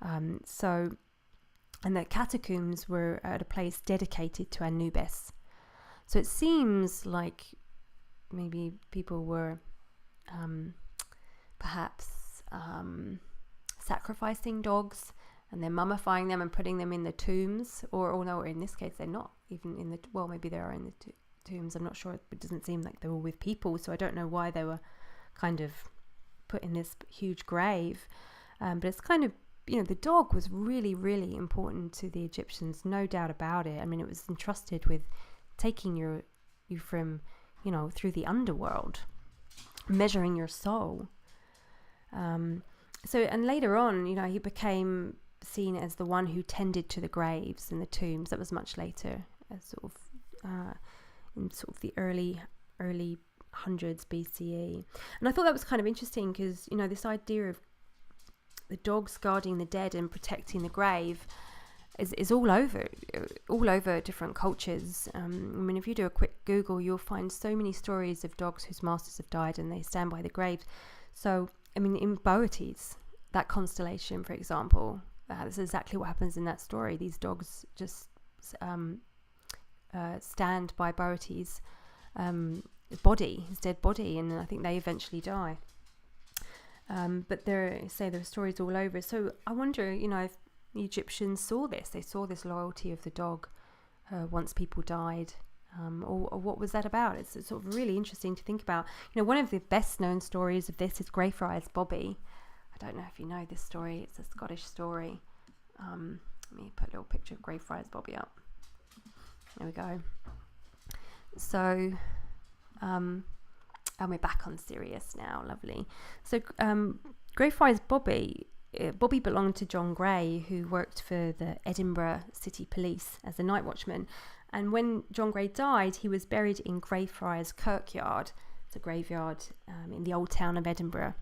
And the catacombs were at a place dedicated to Anubis. So it seems like maybe people were perhaps sacrificing dogs and then mummifying them and putting them in the tombs, or no, in this case they're not even in the, well, maybe they are in the tombs, I'm not sure. It doesn't seem like they were with people, so I don't know why they were kind of put in this huge grave. But it's kind of, the dog was really, really important to the Egyptians, no doubt about it. I mean, it was entrusted with taking you from, through the underworld, measuring your soul. And later on, he became seen as the one who tended to the graves and the tombs. That was much later, as in the early hundreds BCE. And I thought that was kind of interesting because, this idea of the dogs guarding the dead and protecting the grave is all over different cultures. I mean, if you do a quick Google, you'll find so many stories of dogs whose masters have died and they stand by the grave. So, I mean, in Boetes, that constellation, for example, that's exactly what happens in that story. These dogs just stand by Boetes' body, his dead body, and I think they eventually die. But there are stories all over. So I wonder, if the Egyptians saw this. They saw this loyalty of the dog once people died. Or what was that about? It's sort of really interesting to think about. One of the best known stories of this is Greyfriars Bobby. I don't know if you know this story. It's a Scottish story. Let me put a little picture of Greyfriars Bobby up. There we go. So, and we're back on Sirius now. Lovely. So, Greyfriars Bobby belonged to John Gray, who worked for the Edinburgh City Police as a night watchman. And when John Gray died, he was buried in Greyfriars Kirkyard. It's a graveyard in the old town of Edinburgh.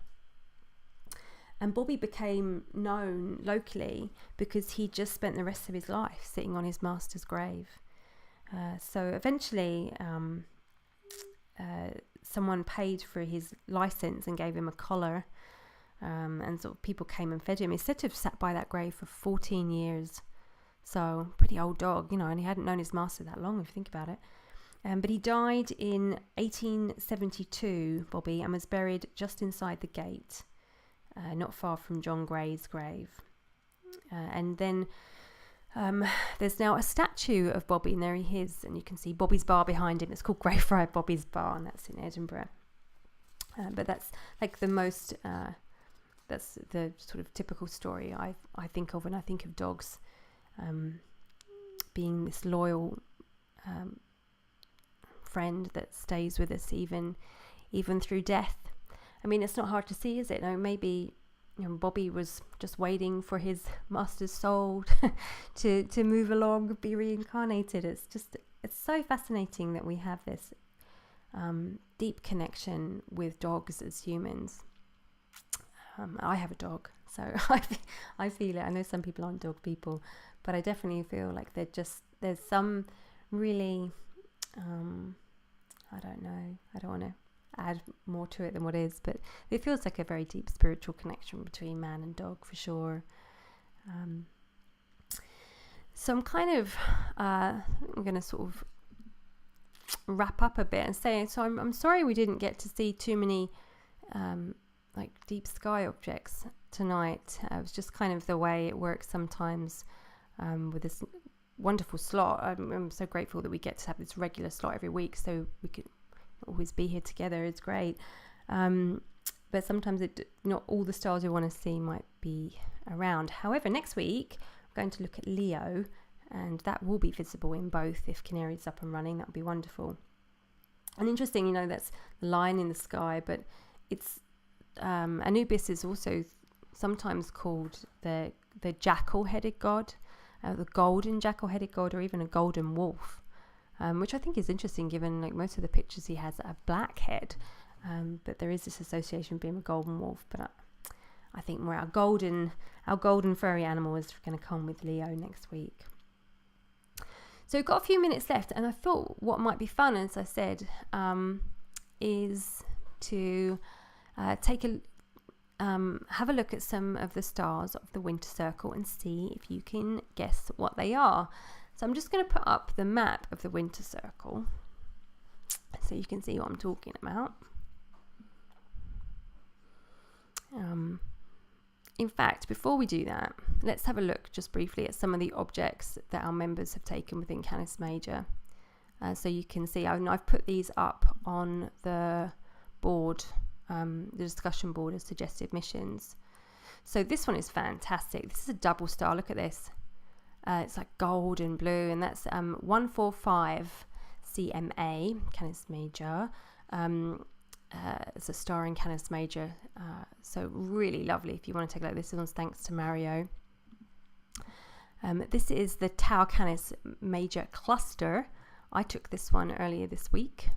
And Bobby became known locally because he just spent the rest of his life sitting on his master's grave. So eventually, someone paid for his license and gave him a collar. And sort of people came and fed him. He's said to have sat by that grave for 14 years. So, pretty old dog, and he hadn't known his master that long, if you think about it. But he died in 1872, Bobby, and was buried just inside the gate, not far from John Gray's grave. And then there's now a statue of Bobby, and there he is, and you can see Bobby's Bar behind him. It's called Greyfriar Bobby's Bar, and that's in Edinburgh. But that's like the most, that's the sort of typical story I think of when I think of dogs. Being this loyal friend that stays with us even through death. I mean, it's not hard to see, is it? No, maybe Bobby was just waiting for his master's soul to move along, be reincarnated. It's so fascinating that we have this deep connection with dogs as humans. I have a dog, so I feel it. I know some people aren't dog people, but I definitely feel like there's some really, I don't know, I don't want to add more to it than what is, but it feels like a very deep spiritual connection between man and dog for sure. So I'm kind of, I'm going to sort of wrap up a bit and say, so I'm sorry we didn't get to see too many like deep sky objects tonight. It was just kind of the way it works sometimes with this wonderful slot. I'm so grateful that we get to have this regular slot every week, so we could always be here together. It's great. But sometimes not all the stars we want to see might be around. However, next week we're going to look at Leo, and that will be visible in both if Canary's up and running. That would be wonderful. And interesting, that's the line in the sky, but it's Anubis is also sometimes called the jackal-headed god, the golden jackal-headed god, or even a golden wolf, which I think is interesting given like most of the pictures he has a black head, but there is this association being a golden wolf. But I think more our golden furry animal is going to come with Leo next week. So we've got a few minutes left, and I thought what might be fun, as I said, is to have a look at some of the stars of the winter circle and see if you can guess what they are. So I'm just going to put up the map of the winter circle so you can see what I'm talking about. In fact, before we do that, let's have a look just briefly at some of the objects that our members have taken within Canis Major. So you can see, I've put these up on the board, the discussion board as suggested missions. So this one is fantastic. This is a double star. Look at this. It's like gold and blue, and that's 145 CMA, Canis Major. It's a star in Canis Major, so really lovely if you want to take a look. This one's thanks to Mario. This is the Tau Canis Major cluster. I took this one earlier this week.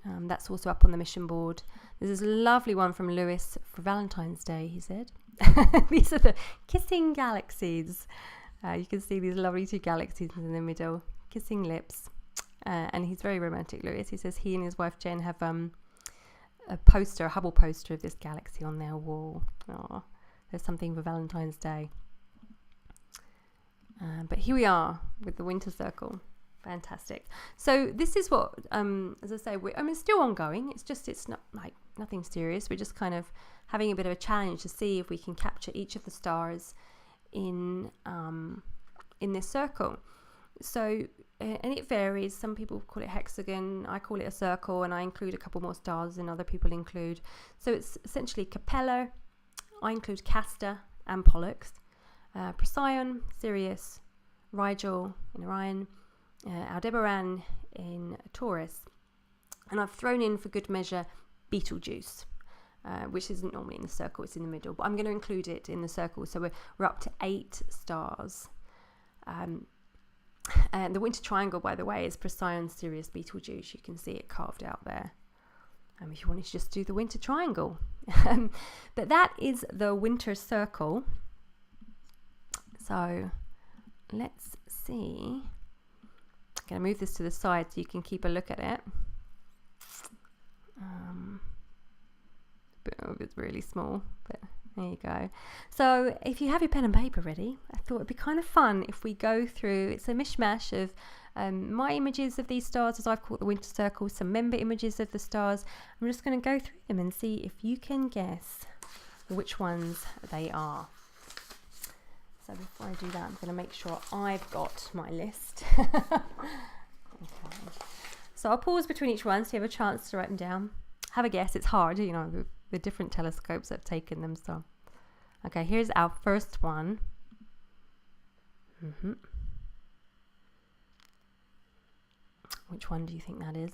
That's also up on the mission board. There's this lovely one from Lewis for Valentine's Day, he said. These are the kissing galaxies. You can see these lovely two galaxies in the middle, kissing lips. And he's very romantic, Lewis. He says he and his wife Jen have a Hubble poster of this galaxy on their wall. Oh, there's something for Valentine's Day. But here we are with the winter circle. Fantastic. So this is what, as I say, it's still ongoing. It's not like nothing serious. We're just kind of having a bit of a challenge to see if we can capture each of the stars in this circle. So, and it varies. Some people call it hexagon. I call it a circle, and I include a couple more stars than other people include. So it's essentially Capella. I include Castor and Pollux, Procyon, Sirius, Rigel in Orion, Aldebaran in Taurus, and I've thrown in for good measure Betelgeuse, which isn't normally in the circle, it's in the middle, but I'm going to include it in the circle. So we're up to 8 stars. And the winter triangle, by the way, is Procyon, Sirius, Betelgeuse. You can see it carved out there. If you wanted to just do the winter triangle. But that is the winter circle. So let's see. I'm going to move this to the side so you can keep a look at it. It's really small, but there you go. So if you have your pen and paper ready, I thought it'd be kind of fun if we go through. It's a mishmash of my images of these stars, as I've called the winter circle, some member images of the stars. I'm just going to go through them and see if you can guess which ones they are. So before I do that, I'm going to make sure I've got my list. Okay. So I'll pause between each one so you have a chance to write them down. Have a guess. It's hard, you know, the different telescopes that have taken them. So, okay, here's our first one. Which one do you think that is?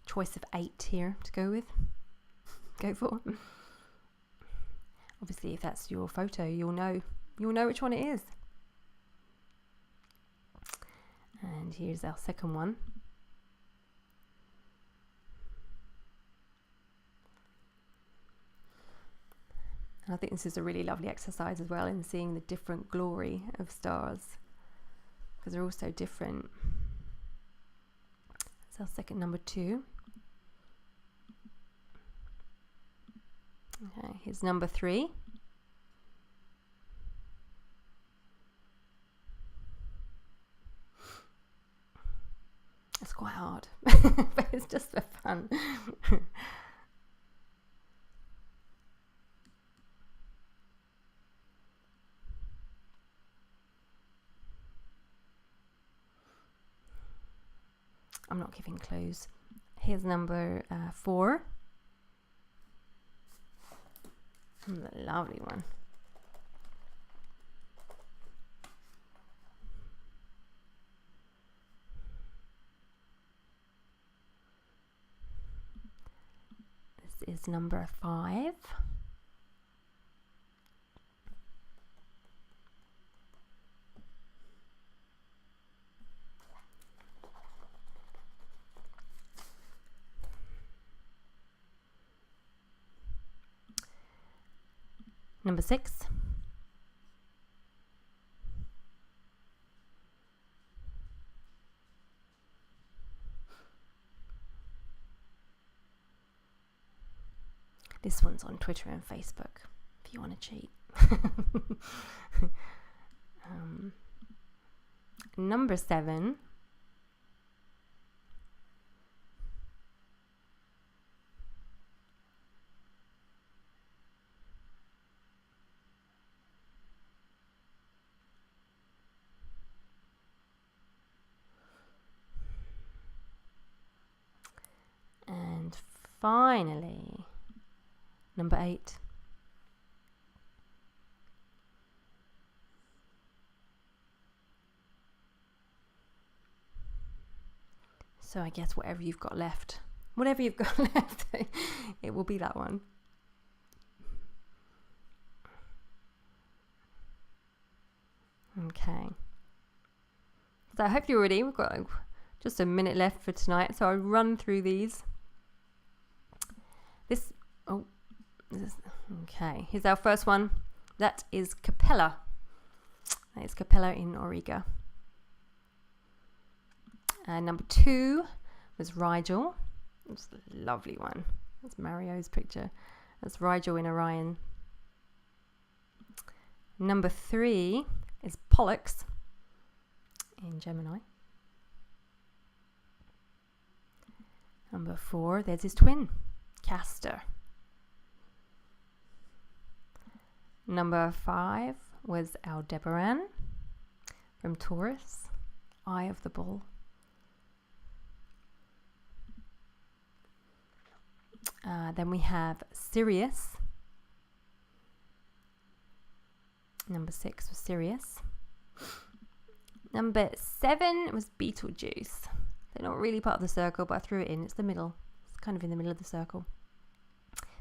Choice of 8 here to go with. Go for. Obviously, if that's your photo, you'll know which one it is. And here's our second one. And I think this is a really lovely exercise as well in seeing the different glory of stars, because they're all so different. That's our second, number 2. Okay, here's number 3. It's quite hard, but it's just for fun. I'm not giving clues. Here's number 4. The lovely one. This is number 5. Number 6. This one's on Twitter and Facebook, if you want to cheat. Number 7. And finally, number 8. So I guess whatever you've got left, it will be that one. Okay. So I hope you're ready. We've got just a minute left for tonight, so I'll run through these. Okay, here's our first one. That is Capella. That is Capella in Auriga. Number 2 was Rigel. It's a lovely one. That's Mario's picture. That's Rigel in Orion. Number 3 is Pollux in Gemini. Number 4, there's his twin, Castor. Number 5 was Aldebaran from Taurus, Eye of the Bull. Then we have Sirius. Number 6 was Sirius. Number 7 was Betelgeuse. They're not really part of the circle, but I threw it in. It's the middle. It's kind of in the middle of the circle.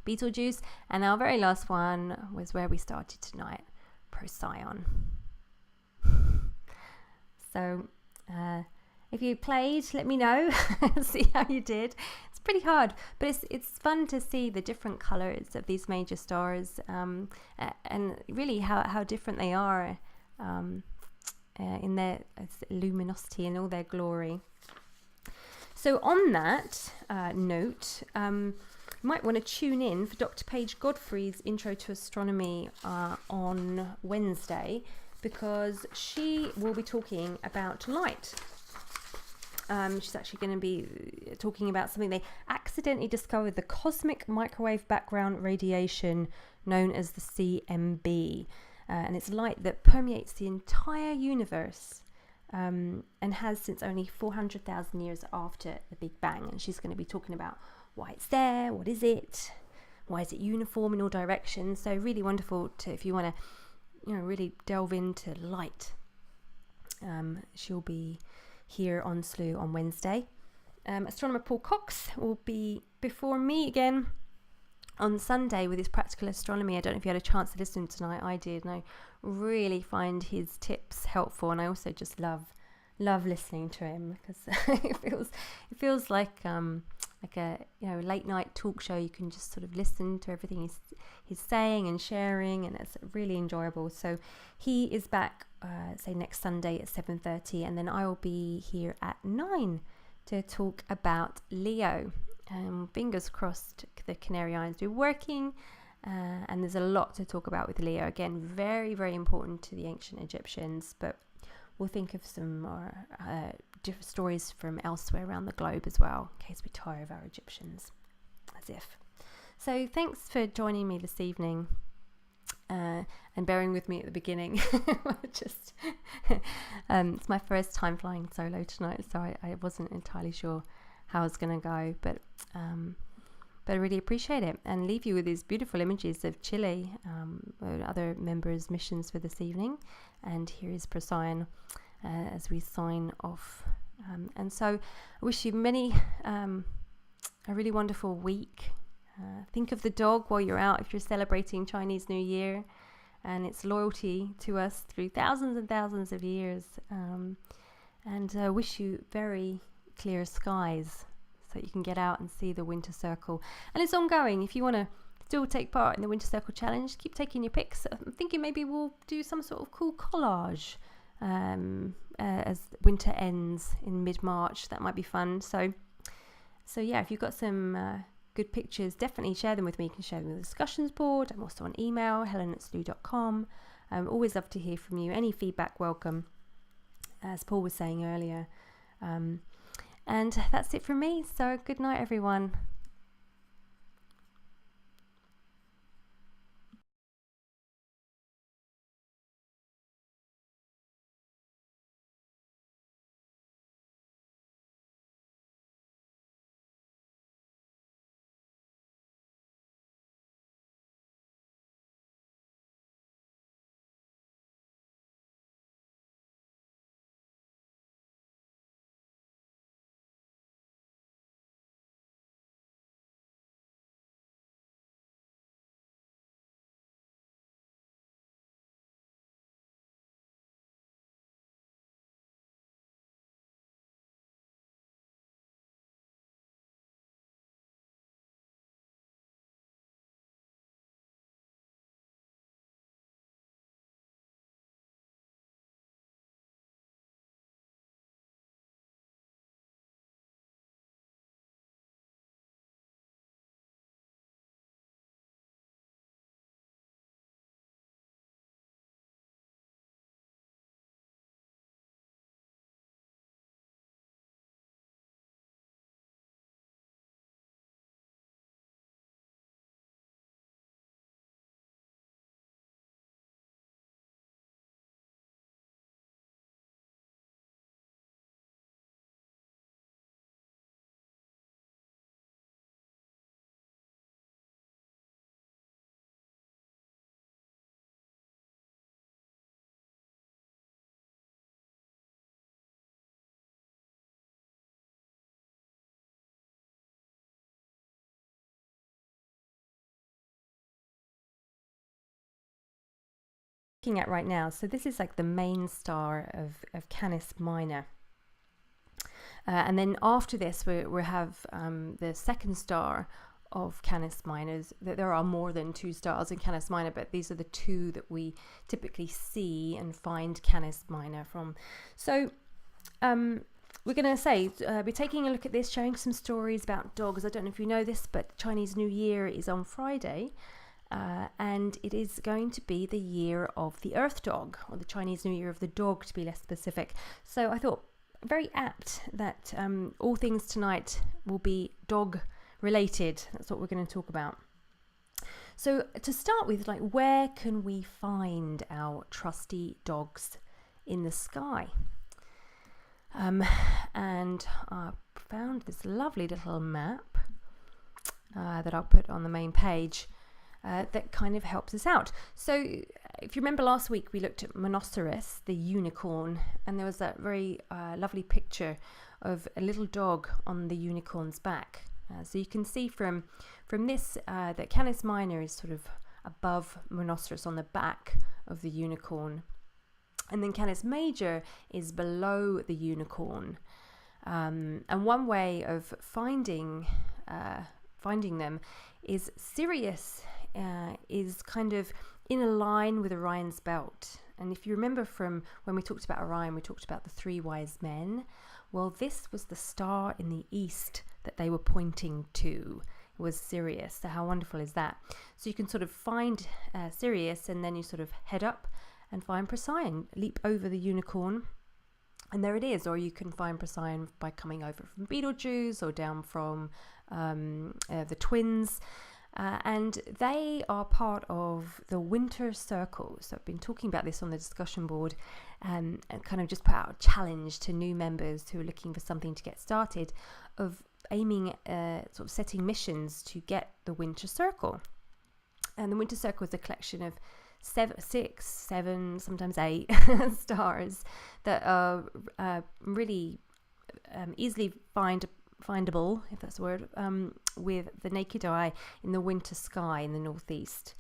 Betelgeuse. And our very last one was where we started tonight, Procyon. So if you played, let me know. See how you did. It's pretty hard, but it's fun to see the different colours of these major stars, and really how different they are in their luminosity and all their glory. So on that note, you might want to tune in for Dr. Paige Godfrey's Intro to Astronomy on Wednesday, because she will be talking about light. She's actually going to be talking about something they accidentally discovered, the cosmic microwave background radiation known as the CMB. And it's light that permeates the entire universe and has since only 400,000 years after the Big Bang. And she's going to be talking about why it's there, what is it, why is it uniform in all directions. So really wonderful to, if you want to, really delve into light. She'll be here on Slooh on Wednesday. Astronomer Paul Cox will be before me again on Sunday with his practical astronomy. I don't know if you had a chance to listen tonight. I did, and I really find his tips helpful, and I also just love listening to him, because it feels like a late night talk show. You can just sort of listen to everything he's saying and sharing, and it's really enjoyable. So he is back say next Sunday at 7:30, and then I will be here at 9 to talk about Leo. Fingers crossed the Canary Islands will be working, and there's a lot to talk about with Leo. Again, very, very important to the ancient Egyptians, but we'll think of some more different stories from elsewhere around the globe as well, in case we tire of our Egyptians, as if. So thanks for joining me this evening, and bearing with me at the beginning. Just it's my first time flying solo tonight, so I wasn't entirely sure how it's going to go, but I really appreciate it, and leave you with these beautiful images of Chile, other members' missions for this evening. And here is Procyon as we sign off. And so I wish you a really wonderful week. Think of the dog while you're out, if you're celebrating Chinese New Year and its loyalty to us through thousands and thousands of years. And wish you very clear skies so you can get out and see the winter circle. And it's ongoing. If you want to still take part in the winter circle challenge, keep taking your pics. I'm thinking maybe we'll do some sort of cool collage as winter ends in mid-March. That might be fun. So yeah, if you've got some good pictures, definitely share them with me. You can share them in the discussions board. I'm also on email, helen@slooh.com. Always love to hear from you. Any feedback welcome, as Paul was saying earlier. And that's it from me. So good night, everyone. looking at right now. So this is like the main star of Canis Minor. And then after this, we have the second star of Canis Minor. There are more than 2 stars in Canis Minor, but these are the 2 that we typically see and find Canis Minor from. So we're going to say, we're taking a look at this, sharing some stories about dogs. I don't know if you know this, but Chinese New Year is on Friday. And it is going to be the year of the Earth Dog, or the Chinese New Year of the Dog, to be less specific. So I thought, very apt that all things tonight will be dog related. That's what we're going to talk about. So to start with, like, where can we find our trusty dogs in the sky? And I found this lovely little map that I'll put on the main page that kind of helps us out. So if you remember last week, we looked at Monoceros, the unicorn, and there was that very lovely picture of a little dog on the unicorn's back. So you can see from this that Canis Minor is sort of above Monoceros on the back of the unicorn, and then Canis Major is below the unicorn. And one way of finding them is Sirius is kind of in a line with Orion's belt. And if you remember from when we talked about Orion, we talked about the 3 wise men. Well, this was the star in the east that they were pointing to, was Sirius. So how wonderful is that? So you can sort of find Sirius, and then you sort of head up and find Procyon, leap over the unicorn, and there it is. Or you can find Procyon by coming over from Betelgeuse or down from the twins. And they are part of the winter circle. So I've been talking about this on the discussion board, and kind of just put out a challenge to new members who are looking for something to get started, of aiming sort of setting missions to get the winter circle. And the winter circle is a collection of 6, 7, sometimes 8 stars that are really easily findable, if that's a word, with the naked eye in the winter sky in the northeast.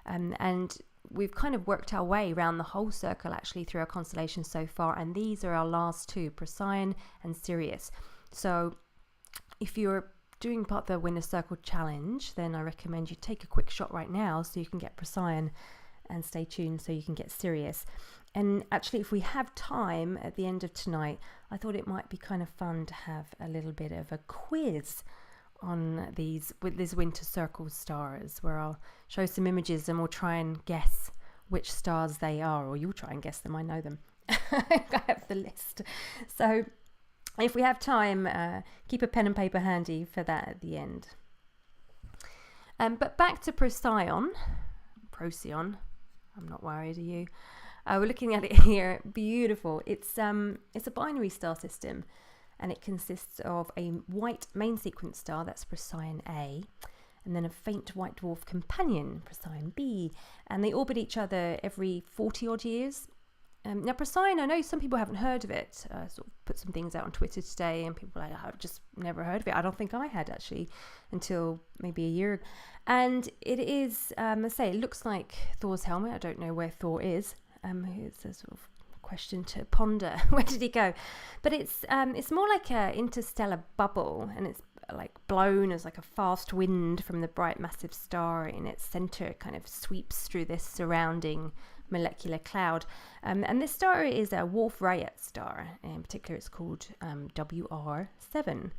And we've kind of worked our way around the whole circle actually through our constellation so far, and these are our last 2, Procyon and Sirius. So if you're doing part of the Winter Circle challenge, then I recommend you take a quick shot right now so you can get Procyon, and stay tuned so you can get Sirius. And actually, if we have time at the end of tonight, I thought it might be kind of fun to have a little bit of a quiz on these winter circle stars, where I'll show some images and we'll try and guess which stars they are, or you'll try and guess them. I know them. I have the list. So if we have time, keep a pen and paper handy for that at the end. But back to Procyon. I'm not worried, are you? We're looking at it here. Beautiful. It's a binary star system, and it consists of a white main sequence star, that's Procyon A, and then a faint white dwarf companion, Procyon B, and they orbit each other every 40 odd years. Now Procyon, I know some people haven't heard of it. I sort of put some things out on Twitter today, and people are like, I've just never heard of it. I don't think I had actually until maybe a year ago. And it is, I say, it looks like Thor's helmet. I don't know where Thor is. It's a sort of question to ponder. Where did he go? But it's more like a interstellar bubble, and it's like blown as like a fast wind from the bright massive star in its center. It kind of sweeps through this surrounding molecular cloud, and this star is a Wolf-Rayet star. In particular, it's called WR7,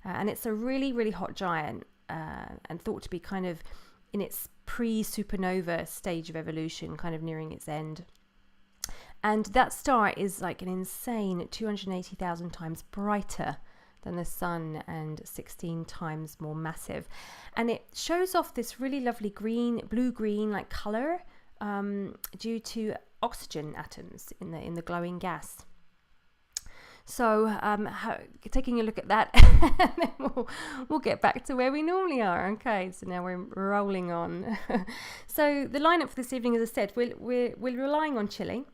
and it's a really, really hot giant, and thought to be kind of in its pre-supernova stage of evolution, kind of nearing its end. And that star is like an insane 280,000 times brighter than the sun and 16 times more massive, and it shows off this really lovely blue-green like color, due to oxygen atoms in the glowing gas. So taking a look at that, and then we'll get back to where we normally are. Okay, so now we're rolling on. So the lineup for this evening, as I said, we're relying on Chile,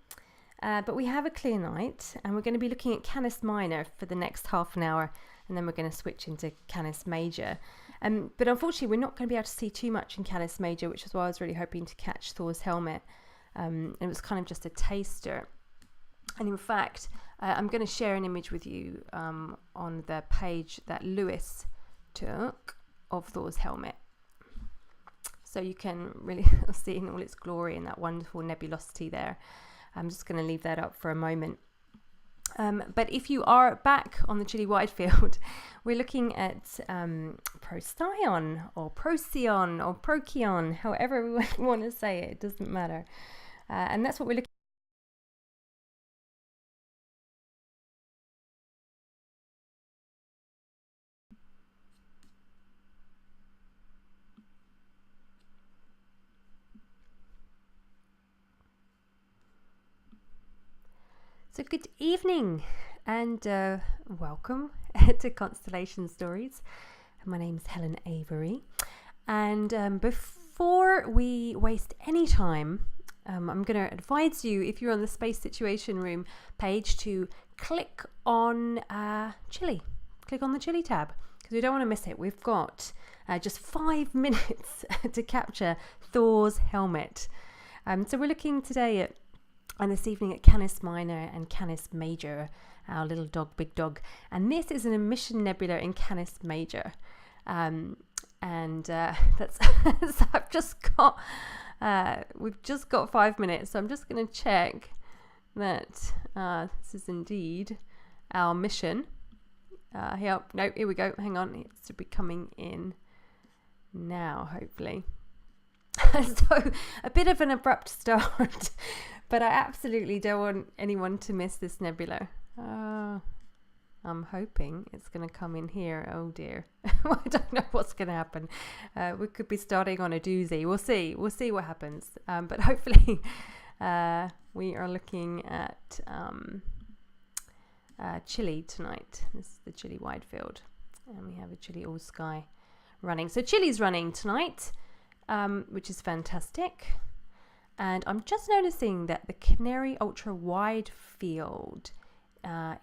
but we have a clear night, and we're going to be looking at Canis Minor for the next half an hour, and then we're going to switch into Canis Major. But unfortunately, we're not going to be able to see too much in Canis Major, which is why I was really hoping to catch Thor's helmet. It was kind of just a taster. And in fact, I'm going to share an image with you on the page that Lewis took of Thor's helmet. So you can really see in all its glory and that wonderful nebulosity there. I'm just going to leave that up for a moment. But if you are back on the Chile wide field, we're looking at Procyon or Procyon or Procyon, however we want to say it, it doesn't matter. And that's what we're looking. So good evening and welcome to Constellation Stories. My name's Helen Avery, and before we waste any time, I'm going to advise you, if you're on the Space Situation Room page, to click on Chile. Click on the Chile tab, because we don't want to miss it. We've got just 5 minutes to capture Thor's helmet. So we're looking today at and this evening at Canis Minor and Canis Major, our little dog, big dog. And this is an emission nebula in Canis Major. That's so I've just got, we've just got 5 minutes. So I'm just going to check that this is indeed our mission. Here we go. Hang on. It should be coming in now, hopefully. So a bit of an abrupt start. But I absolutely don't want anyone to miss this nebula. I'm hoping it's going to come in here. Oh dear. I don't know what's going to happen. We could be starting on a doozy. We'll see. We'll see what happens. But hopefully we are looking at Chile tonight. This is the Chile wide field. And we have a Chile all sky running. So Chile's running tonight, which is fantastic. And I'm just noticing that the Canary Ultra Wide Field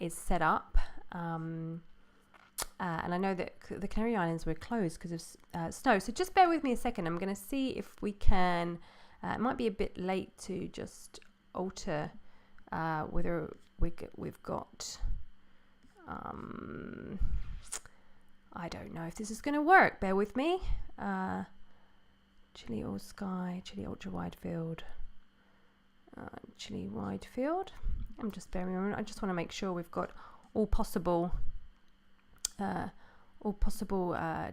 is set up. And I know that the Canary Islands were closed because of snow. So just bear with me a second. I'm going to see if we can... it might be a bit late to just alter whether we've got... I don't know if this is going to work. Bear with me. Chile all sky, Chile ultra wide field, Chile wide field. I'm just bearing on. I just want to make sure we've got all possible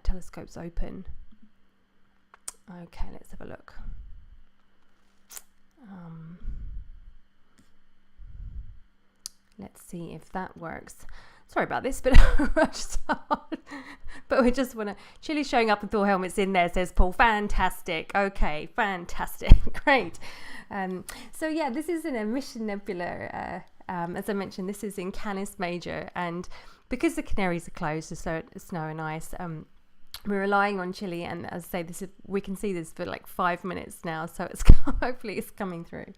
telescopes open. Okay, let's have a look. Let's see if that works. Sorry about this, but but we just want to... Chile's showing up and Thor helmet's in there, says Paul. Fantastic. Okay, fantastic. Great. So yeah, this is an emission nebula. As I mentioned, this is in Canis Major, and because the Canaries are closed to snow and ice, we're relying on Chile, and as I say, we can see this for like 5 minutes now, so it's hopefully it's coming through.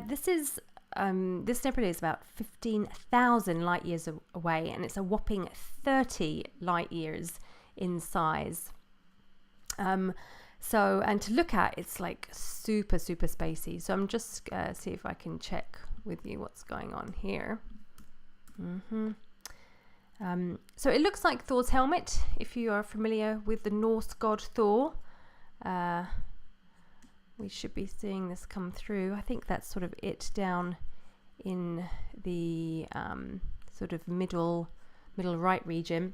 This is... this nebula is about 15,000 light years away, and it's a whopping 30 light years in size. And to look at, it's like super spacey. So I'm just see if I can check with you what's going on here. So it looks like Thor's helmet, if you are familiar with the Norse god Thor. We should be seeing this come through. I think that's sort of it down in the sort of middle right region.